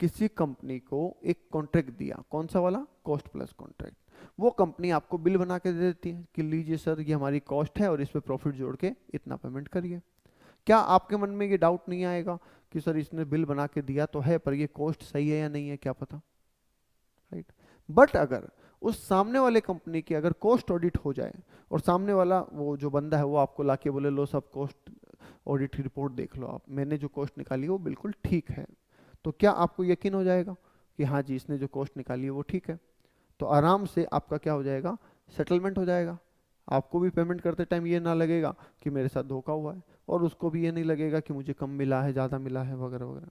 किसी कंपनी को एक कॉन्ट्रैक्ट दिया, कौन सा वाला, कॉस्ट प्लस कॉन्ट्रैक्ट, वो कंपनी आपको बिल बना के दे देती है कि लीजिए सर ये हमारी कॉस्ट है और इस पे प्रॉफिट जोड़ के इतना पेमेंट करिए। क्या आपके मन में ये डाउट नहीं आएगा कि सर इसने बिल बना के दिया तो है पर ये कॉस्ट सही है या नहीं है, क्या पता, राइट। बट अगर उस सामने वाले कंपनी की अगर कॉस्ट ऑडिट हो जाए और सामने वाला वो जो बंदा है वो आपको लाके बोले लो सब कॉस्ट ऑडिट की रिपोर्ट देख लो आप, मैंने जो कॉस्ट निकाली है वो बिल्कुल ठीक है, तो क्या आपको यकीन हो जाएगा कि हाँ जी इसने जो कॉस्ट निकाली है वो ठीक है, तो आराम से आपका क्या हो जाएगा, सेटलमेंट हो जाएगा। आपको भी पेमेंट करते टाइम ये ना लगेगा कि मेरे साथ धोखा हुआ है और उसको भी ये नहीं लगेगा कि मुझे कम मिला है ज़्यादा मिला है वगैरह वगैरह,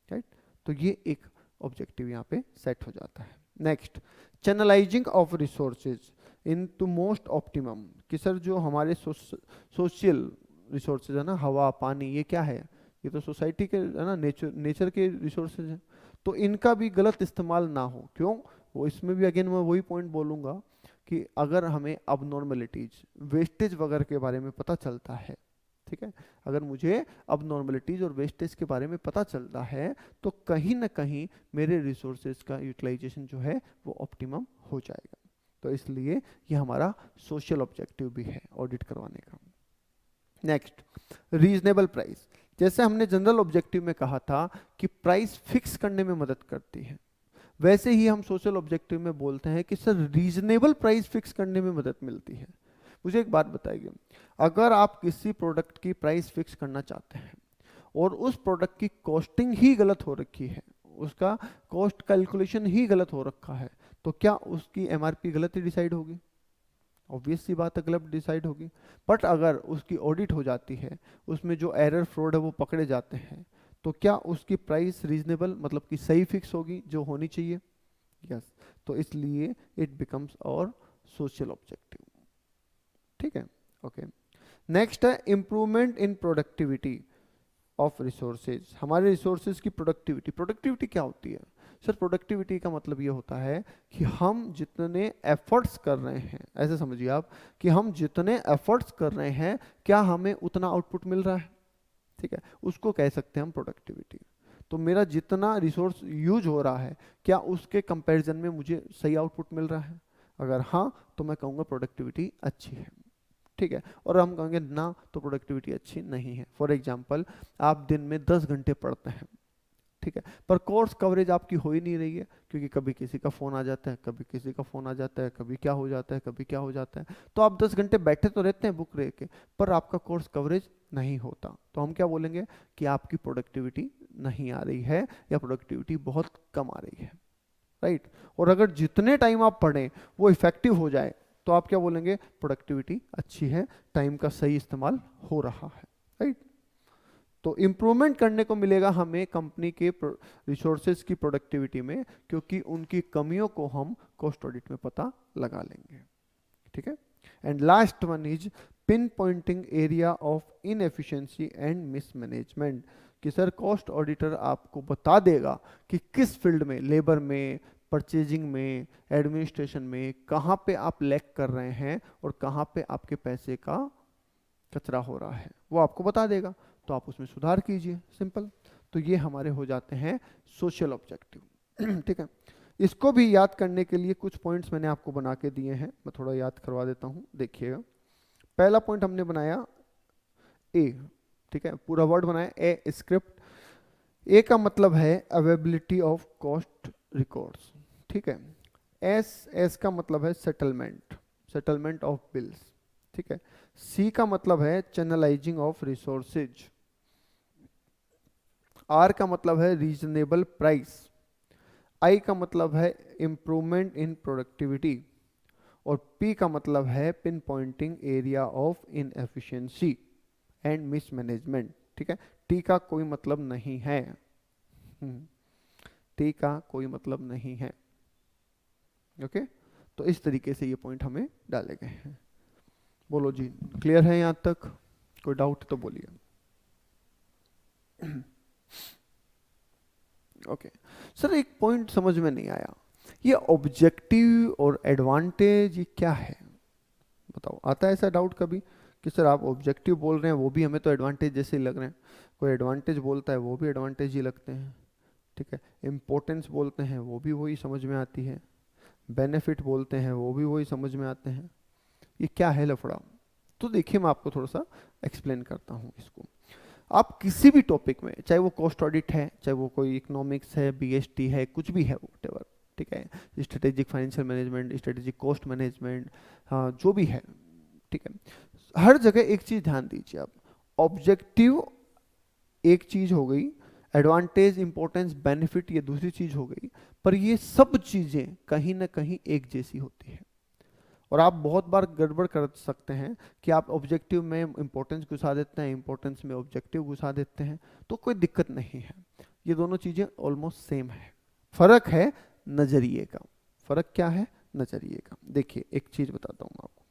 राइट। तो ये एक ऑब्जेक्टिव यहाँ पे सेट हो जाता है। Next, channelising of resources into most optimum. कि सर जो हमारे सोशल रिसोर्सेज है ना, हवा पानी, ये क्या है, ये तो सोसाइटी के है ना, नेचर के रिसोर्सेज हैं, तो इनका भी गलत इस्तेमाल ना हो। क्यों, वो इसमें भी अगेन मैं वही पॉइंट बोलूँगा कि अगर हमें अबनॉर्मलिटीज वेस्टेज वगैरह के बारे में पता चलता है, ठीक है, अगर मुझे अबनॉर्मलिटीज और वेस्टेज के बारे में पता चलता है तो कहीं ना कहीं मेरे रिसोर्सेज का यूटिलाइजेशन जो है वो ऑप्टिमम हो जाएगा। तो इसलिए ये हमारा सोशल ऑब्जेक्टिव भी है ऑडिट करवाने का। Next, reasonable price. जैसे हमने जनरल ऑब्जेक्टिव में कहा था कि प्राइस फिक्स करने में मदद करती है, वैसे ही हम सोशल ऑब्जेक्टिव में बोलते हैं कि सर रीजनेबल प्राइस फिक्स करने में मदद मिलती है। मुझे एक बात बताइए, अगर आप किसी प्रोडक्ट की प्राइस फिक्स करना चाहते हैं और उस प्रोडक्ट की कॉस्टिंग ही गलत हो रखी है, उसका कॉस्ट कैलकुलेशन ही गलत हो रखा है, तो क्या उसकी एमआरपी गलत ही डिसाइड होगी? ऑब्वियस सी बात है, गलत डिसाइड होगी। बट अगर उसकी ऑडिट हो जाती है, उसमें जो एरर फ्रॉड है वो पकड़े जाते हैं, तो क्या उसकी प्राइस रीजनेबल मतलब कि सही फिक्स होगी जो होनी चाहिए? यस, तो इसलिए इट बिकम्स और सोशल ऑब्जेक्टिव। ठीक है, ओके। नेक्स्ट है improvement in productivity of resources. हमारे रिसोर्सेज की प्रोडक्टिविटी, प्रोडक्टिविटी क्या होती है सर? प्रोडक्टिविटी का मतलब ये होता है कि हम जितने एफर्ट्स कर रहे हैं, ऐसे समझिए आप कि हम जितने एफर्ट्स कर रहे हैं क्या हमें उतना आउटपुट मिल रहा है? ठीक है, उसको कह सकते हैं हम प्रोडक्टिविटी। तो मेरा जितना रिसोर्स यूज हो रहा है क्या उसके कंपैरिजन में मुझे सही आउटपुट मिल रहा है? अगर हाँ तो मैं कहूँगा प्रोडक्टिविटी अच्छी है, ठीक है। और हम कहेंगे ना तो प्रोडक्टिविटी अच्छी नहीं है। फॉर एग्जाम्पल, आप दिन में 10 घंटे पढ़ते हैं, ठीक है, पर कोर्स कवरेज आपकी हो ही नहीं रही है, क्योंकि कभी किसी का फोन आ जाता है, कभी किसी का फोन आ जाता है, कभी क्या हो जाता है, कभी क्या हो जाता है। तो आप 10 घंटे बैठे तो रहते हैं बुक रह के, पर आपका कोर्स कवरेज नहीं होता। तो हम क्या बोलेंगे कि आपकी प्रोडक्टिविटी नहीं आ रही है या प्रोडक्टिविटी बहुत कम आ रही है, राइट। और अगर जितने टाइम आप पढ़ें वो इफेक्टिव हो जाए तो आप क्या बोलेंगे, प्रोडक्टिविटी अच्छी है, टाइम का सही इस्तेमाल हो रहा है, राइट। तो इम्प्रूवमेंट करने को मिलेगा हमें कंपनी के रिसोर्सेज की प्रोडक्टिविटी में, क्योंकि उनकी कमियों को हम कॉस्ट ऑडिट में पता लगा लेंगे, ठीक है। And last one is pin pointing area of inefficiency and mismanagement, कि सर कॉस्ट ऑडिटर आपको बता देगा कि किस फील्ड में, लेबर में, परचेजिंग में, एडमिनिस्ट्रेशन में, कहाँ पे आप लैक कर रहे हैं और कहाँ पे आपके पैसे का कचरा हो रहा है, वो आपको बता देगा। तो आप उसमें सुधार कीजिए, सिंपल। तो ये हमारे हो जाते हैं सोशल ऑब्जेक्टिव, ठीक है। इसको भी याद करने के लिए कुछ पॉइंट्स मैंने आपको बना के दिए हैं, मैं थोड़ा याद करवा देता हूँ, देखिएगा। पहला पॉइंट हमने बनाया ए, ठीक है, पूरा वर्ड बनाया ए स्क्रिप्ट। ए का मतलब है अवेलेबिलिटी ऑफ कॉस्ट रिकॉर्ड्स, ठीक है। एस का मतलब है सेटलमेंट, सेटलमेंट ऑफ बिल्स, ठीक है। सी का मतलब है चैनलाइजिंग ऑफ रिसोर्सेज। आर का मतलब है रीजनेबल प्राइस। आई का मतलब है इंप्रूवमेंट इन प्रोडक्टिविटी। और पी का मतलब है pin pointing area of inefficiency and mismanagement, ठीक है। टी का कोई मतलब नहीं है, टी का कोई मतलब नहीं है, ओके। तो इस तरीके से ये पॉइंट हमें डाले गए हैं। बोलो जी, क्लियर है यहां तक? कोई डाउट तो बोलिए। ओके सर, एक पॉइंट समझ में नहीं आया, ये ऑब्जेक्टिव और एडवांटेज ये क्या है? बताओ, आता है ऐसा डाउट कभी कि सर आप ऑब्जेक्टिव बोल रहे हैं वो भी हमें तो एडवांटेज जैसे ही लग रहे हैं, कोई एडवांटेज बोलता है वो भी एडवांटेज ही लगते हैं, ठीक है। इम्पोर्टेंस बोलते हैं वो भी वही समझ में आती है, बेनिफिट बोलते हैं वो भी वही समझ में आते हैं, ये क्या है लफड़ा? तो देखिए, मैं आपको थोड़ा सा एक्सप्लेन करता हूँ इसको। आप किसी भी टॉपिक में, चाहे वो कॉस्ट ऑडिट है, चाहे वो कोई इकोनॉमिक्स है, बीएसटी है, कुछ भी है, व्हाटएवर, ठीक है, strategic financial management, strategic cost management, हाँ जो भी है, ठीक है, हर जगह एक चीज ध्यान दीजिए आप, ऑब्जेक्टिव एक चीज हो गई, एडवांटेज, इंपॉर्टेंस, बेनिफिट ये दूसरी चीज हो गई, पर ये सब चीजें कहीं ना कहीं एक जैसी होती है। और आप बहुत बार गड़बड़ कर सकते हैं कि आप ऑब्जेक्टिव में इंपॉर्टेंस घुसा देते हैं, इंपॉर्टेंस में ऑब्जेक्टिव घुसा देते हैं, तो कोई दिक्कत नहीं है, ये दोनों चीजें ऑलमोस्ट सेम है, फर्क है नजरिए का। फर्क क्या है? नजरिए का। देखिए एक चीज बताता हूं मैं आपको,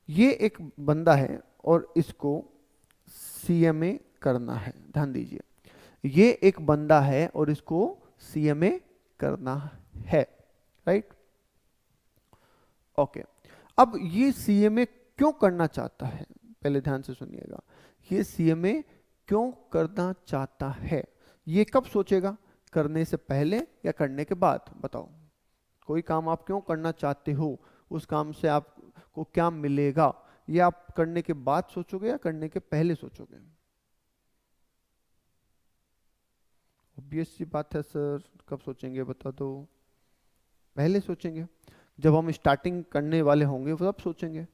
ये एक बंदा है और इसको सीएमए करना है, ध्यान दीजिए, ये एक बंदा है और इसको सीएमए करना है, राइट, ओके। अब ये सीएमए क्यों करना चाहता है, पहले ध्यान से सुनिएगा, ये सीएमए क्यों करना चाहता है, ये कब सोचेगा, करने से पहले या करने के बाद? बताओ, कोई काम आप क्यों करना चाहते हो, उस काम से आपको क्या मिलेगा, ये आप करने के बाद सोचोगे या करने के पहले सोचोगे? ऑब्वियस सी बात है सर, कब सोचेंगे बता दो? पहले सोचेंगे, जब हम स्टार्टिंग करने वाले होंगे वो तब सोचेंगे।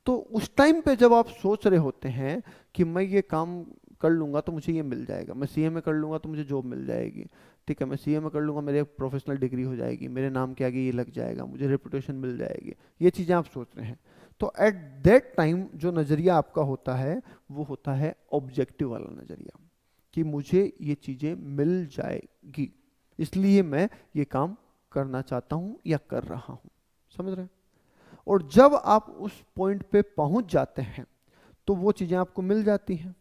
तो उस टाइम पे जब आप सोच रहे होते हैं कि मैं ये काम कर लूंगा तो मुझे ये मिल जाएगा, मैं सीएमए कर लूंगा तो मुझे जॉब मिल जाएगी, ठीक है, मैं सीएमए कर लूंगा मेरे प्रोफेशनल डिग्री हो जाएगी, मेरे नाम के आगे ये लग जाएगा, मुझे रेपुटेशन मिल जाएगी, ये चीजें आप सोच रहे हैं। तो एट दैट टाइम जो नजरिया आपका होता है वो होता है ऑब्जेक्टिव वाला नजरिया, कि मुझे ये चीजें मिल जाएगी, इसलिए मैं ये काम करना चाहता हूं या कर रहा हूं, समझ रहे हैं? और जब आप उस पॉइंट पे पहुंच जाते हैं तो वो चीजें आपको मिल जाती हैं,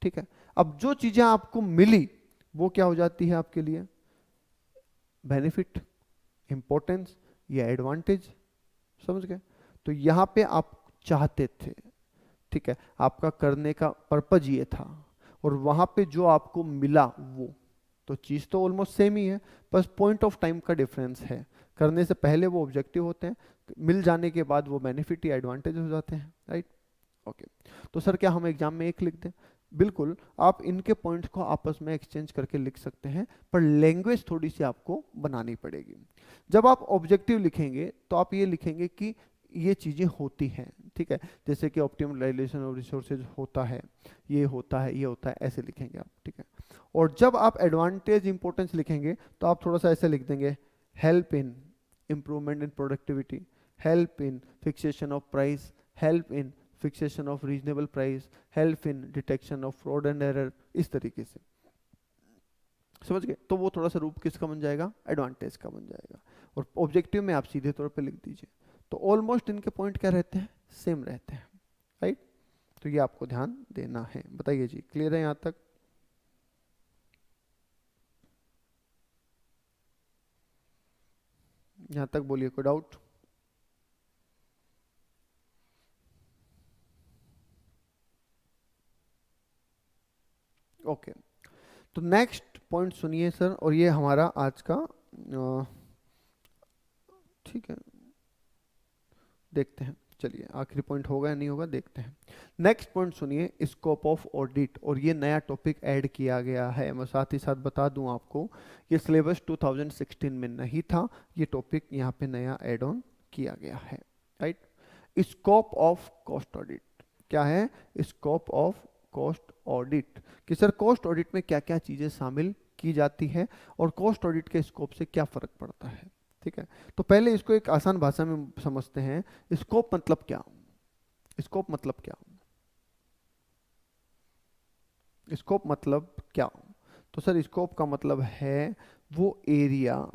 ठीक है। अब जो चीजें आपको मिली वो क्या हो जाती है आपके लिए? बेनिफिट, इंपॉर्टेंस या एडवांटेज, समझ गए? तो यहां पे आप चाहते थे, ठीक है, आपका करने का पर्पज ये था, और वहां पे जो आपको मिला वो, तो चीज तो ऑलमोस्ट सेम ही है, बस पॉइंट ऑफ टाइम का डिफरेंस है। करने से पहले वो ऑब्जेक्टिव होते हैं, मिल जाने के बाद वो बेनिफिट या एडवांटेज हो जाते हैं, राइट। ओके, तो सर क्या हम एग्जाम में एक लिख दें? बिल्कुल, आप इनके पॉइंट्स को आपस में एक्सचेंज करके लिख सकते हैं, पर लैंग्वेज थोड़ी सी आपको बनानी पड़ेगी। जब आप ऑब्जेक्टिव लिखेंगे तो आप ये लिखेंगे कि ये चीज़ें होती हैं, ठीक है, जैसे कि ऑप्टिमाइजेशन ऑफ रिसोर्सेज होता है, ये होता है, ये होता है, ऐसे लिखेंगे आप, ठीक है। और जब आप एडवांटेज इंपॉर्टेंस लिखेंगे तो आप थोड़ा सा ऐसे लिख देंगे, help in improvement in productivity, help in fixation of price, help in fixation of reasonable price, help in detection of fraud and error, इस तरीके से, समझ गए? तो वो थोड़ा सा रूप किसका बन जाएगा? एडवांटेज का बन जाएगा। और ऑब्जेक्टिव में आप सीधे तौर पे लिख दीजिए। तो ऑलमोस्ट इनके पॉइंट क्या रहते हैं? सेम रहते हैं, राइट। तो ये आपको ध्यान देना है। बताइए जी, क्लियर है यहाँ तक? यहाँ तक बोलिए, कोई डाउट? ओके, तो नेक्स्ट पॉइंट सुनिए सर, और ये हमारा आज का ठीक है, देखते हैं, चलिए आखिरी पॉइंट होगा या नहीं होगा, देखते हैं। नेक्स्ट पॉइंट सुनिए, स्कोप ऑफ ऑडिट, और ये नया टॉपिक ऐड किया गया है। मैं साथ ही साथ बता दूं आपको, ये सिलेबस 2016 में नहीं था, ये टॉपिक यहाँ पे नया ऐड ऑन किया गया है, right. Scope of cost audit क्या है? स्कोप ऑफ कॉस्ट ऑडिट, कि सर कॉस्ट ऑडिट में क्या क्या चीजें शामिल की जाती है और कॉस्ट ऑडिट के स्कोप से क्या फर्क पड़ता है, ठीक है। तो पहले इसको एक आसान भाषा में समझते हैं। स्कोप मतलब क्या? स्कोप मतलब क्या? स्कोप मतलब क्या? तो सर स्कोप का मतलब है वो एरिया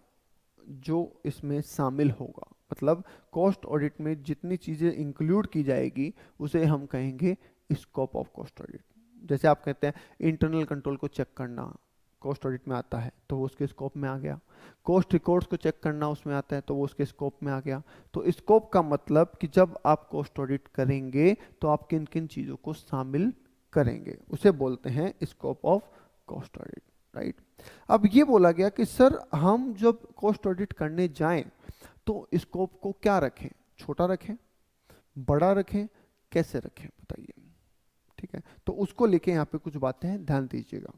जो इसमें शामिल होगा, मतलब कॉस्ट ऑडिट में जितनी चीजें इंक्लूड की जाएगी उसे हम कहेंगे स्कोप ऑफ कॉस्ट ऑडिट। जैसे आप कहते हैं इंटरनल कंट्रोल को चेक करना कॉस्ट ऑडिट में आता है, तो वो उसके स्कोप में आ गया। कॉस्ट रिकॉर्ड्स को चेक करना उसमें आता है, तो वो उसके स्कोप में आ गया। तो स्कोप का मतलब कि जब आप कॉस्ट ऑडिट करेंगे तो आप किन किन चीजों को शामिल करेंगे, उसे बोलते हैं scope of cost audit, right. अब ये बोला गया कि सर हम जब कॉस्ट ऑडिट करने जाएं तो स्कोप को क्या रखें? छोटा रखें, बड़ा रखें, कैसे रखें, बताइए, ठीक है। तो उसको लेके यहाँ पे कुछ बातें हैं, ध्यान दीजिएगा।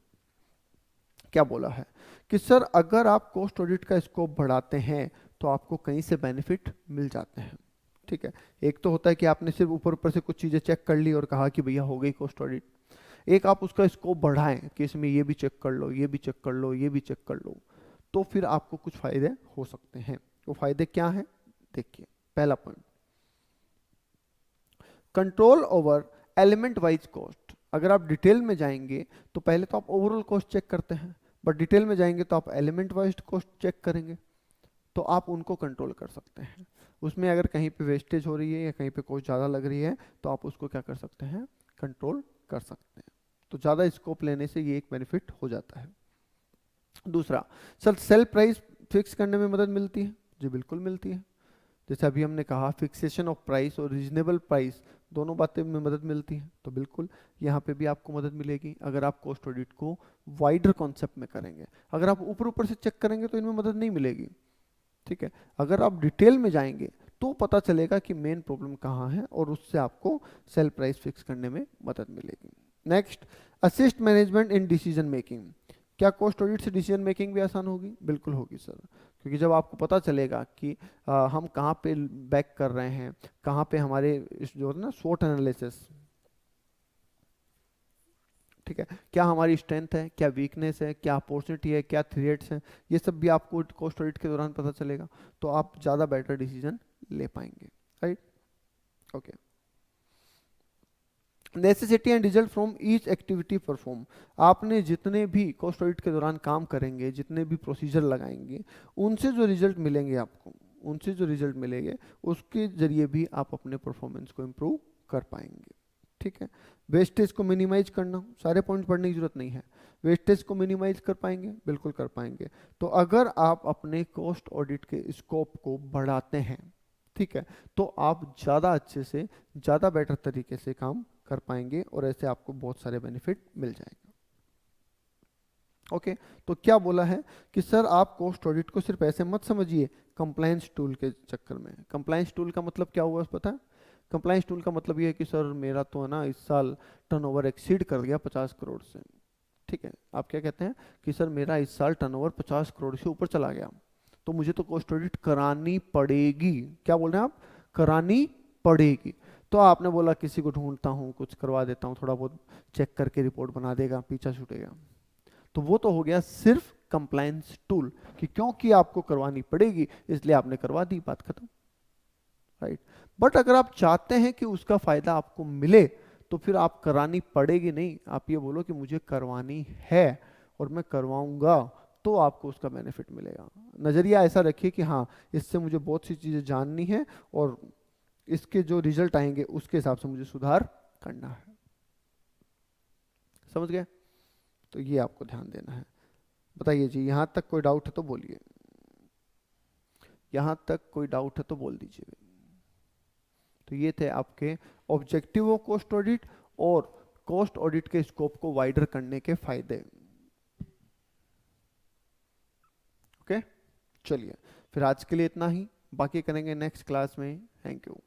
क्या बोला है कि सर अगर आप कॉस्ट ऑडिट का स्कोप बढ़ाते हैं तो आपको कहीं से बेनिफिट मिल जाते हैं, ठीक है। एक तो होता है कि आपने सिर्फ ऊपर ऊपर से कुछ चीजें चेक कर ली और कहा कि भैया हो गई कॉस्ट ऑडिट। एक आप उसका स्कोप बढ़ाएं कि इसमें ये भी चेक कर लो, ये भी चेक कर लो, ये भी चेक कर लो, तो फिर आपको कुछ फायदे हो सकते हैं। वो फायदे क्या हैं? देखिए, पहला point, control over element wise cost. अगर आप डिटेल में जाएंगे तो पहले तो आप ओवरऑल कॉस्ट चेक करते हैं, बट डिटेल में जाएंगे तो आप एलिमेंट वाइज कॉस्ट चेक करेंगे, तो आप उनको कंट्रोल कर सकते हैं। उसमें अगर कहीं पे वेस्टेज हो रही है या कहीं पे कॉस्ट ज़्यादा लग रही है तो आप उसको क्या कर सकते हैं? कंट्रोल कर सकते हैं। तो ज़्यादा स्कोप लेने से ये एक बेनिफिट हो जाता है। दूसरा, सर सेल प्राइस फिक्स करने में मदद मिलती है? जी बिल्कुल मिलती है। जैसे अभी हमने कहा फिक्सेशन ऑफ प्राइस और रीजनेबल प्राइस, दोनों बातें में मदद मिलती है, तो बिल्कुल यहाँ पे भी आपको मदद मिलेगी अगर आप कॉस्ट ऑडिट को वाइडर कॉन्सेप्ट में करेंगे। अगर आप ऊपर ऊपर से चेक करेंगे तो इनमें मदद नहीं मिलेगी, ठीक है। अगर आप डिटेल में जाएंगे तो पता चलेगा कि मेन प्रॉब्लम कहाँ है और उससे आपको सेल प्राइस फिक्स करने में मदद मिलेगी। Next, assist management in decision making. क्या कॉस्ट ऑडिट से डिसीजन मेकिंग भी आसान होगी? बिल्कुल होगी सर, क्योंकि जब आपको पता चलेगा कि हम कहाँ पे बैक कर रहे हैं, कहाँ पे हमारे जो है ना स्वॉट एनालिसिस, ठीक है, क्या हमारी स्ट्रेंथ है, क्या वीकनेस है, क्या अपॉर्चुनिटी है, क्या थ्रेट्स हैं, ये सब भी आपको कॉस्ट ऑडिट के दौरान पता चलेगा, तो आप ज़्यादा बेटर डिसीजन ले पाएंगे, right. Okay, necessity and result from each activity perform. आपने जितने भी कॉस्ट ऑडिट के दौरान काम करेंगे, जितने भी प्रोसीजर लगाएंगे, उनसे जो रिजल्ट मिलेंगे आपको, उनसे जो रिजल्ट मिलेंगे उसके जरिए भी आप अपने परफॉर्मेंस को इम्प्रूव कर पाएंगे, ठीक है। वेस्टेज को मिनिमाइज करना, सारे पॉइंट पढ़ने की जरूरत नहीं है। वेस्टेज को मिनिमाइज कर पाएंगे? बिल्कुल कर पाएंगे। तो अगर आप अपने कॉस्ट ऑडिट के स्कोप को बढ़ाते हैं, ठीक है, तो आप ज़्यादा अच्छे से, ज़्यादा बेटर तरीके से काम कर पाएंगे और ऐसे आपको बहुत सारे बेनिफिट मिल जाएंगे। ओके तो क्या बोला है कि सर आप कॉस्ट ऑडिट को सिर्फ ऐसे मत समझिए कंप्लायंस टूल के चक्कर में। कंप्लायंस टूल का मतलब क्या हुआ पता है? कंप्लायंस टूल का मतलब ये है कि सर मेरा तो है ना इस साल टर्नओवर एक्सीड कर गया 50 करोड़ से। ठीक है, आप क्या कहते हैं कि सर मेरा इस साल टर्नओवर 50 करोड़ से ऊपर चला गया, तो मुझे तो कॉस्ट ऑडिट करानी पड़ेगी। क्या बोल रहे हैं आप? करानी पड़ेगी। तो आपने बोला किसी को ढूंढता हूँ, कुछ करवा देता हूँ, थोड़ा बहुत चेक करके रिपोर्ट बना देगा, पीछा छूटेगा। तो वो तो हो गया सिर्फ कंप्लायंस टूल कि क्योंकि आपको करवानी पड़ेगी इसलिए आपने करवा दी, बात खत्म, राइट। बट अगर आप चाहते हैं कि उसका फायदा आपको मिले तो फिर आप करानी पड़ेगी नहीं, आप ये बोलो कि मुझे करवानी है और मैं करवाऊंगा, तो आपको उसका बेनिफिट मिलेगा। नजरिया ऐसा रखिए कि हाँ इससे मुझे बहुत सी चीजें जाननी है और इसके जो रिजल्ट आएंगे उसके हिसाब से मुझे सुधार करना है। समझ गए? तो ये आपको ध्यान देना है। बताइए जी, यहां तक कोई डाउट है तो बोलिए, यहां तक कोई डाउट है तो बोल दीजिए। तो ये थे आपके ऑब्जेक्टिव ऑफ कॉस्ट ऑडिट और कॉस्ट ऑडिट के स्कोप को वाइडर करने के फायदे। ओके चलिए, फिर आज के लिए इतना ही, बाकी करेंगे नेक्स्ट क्लास में। Thank you.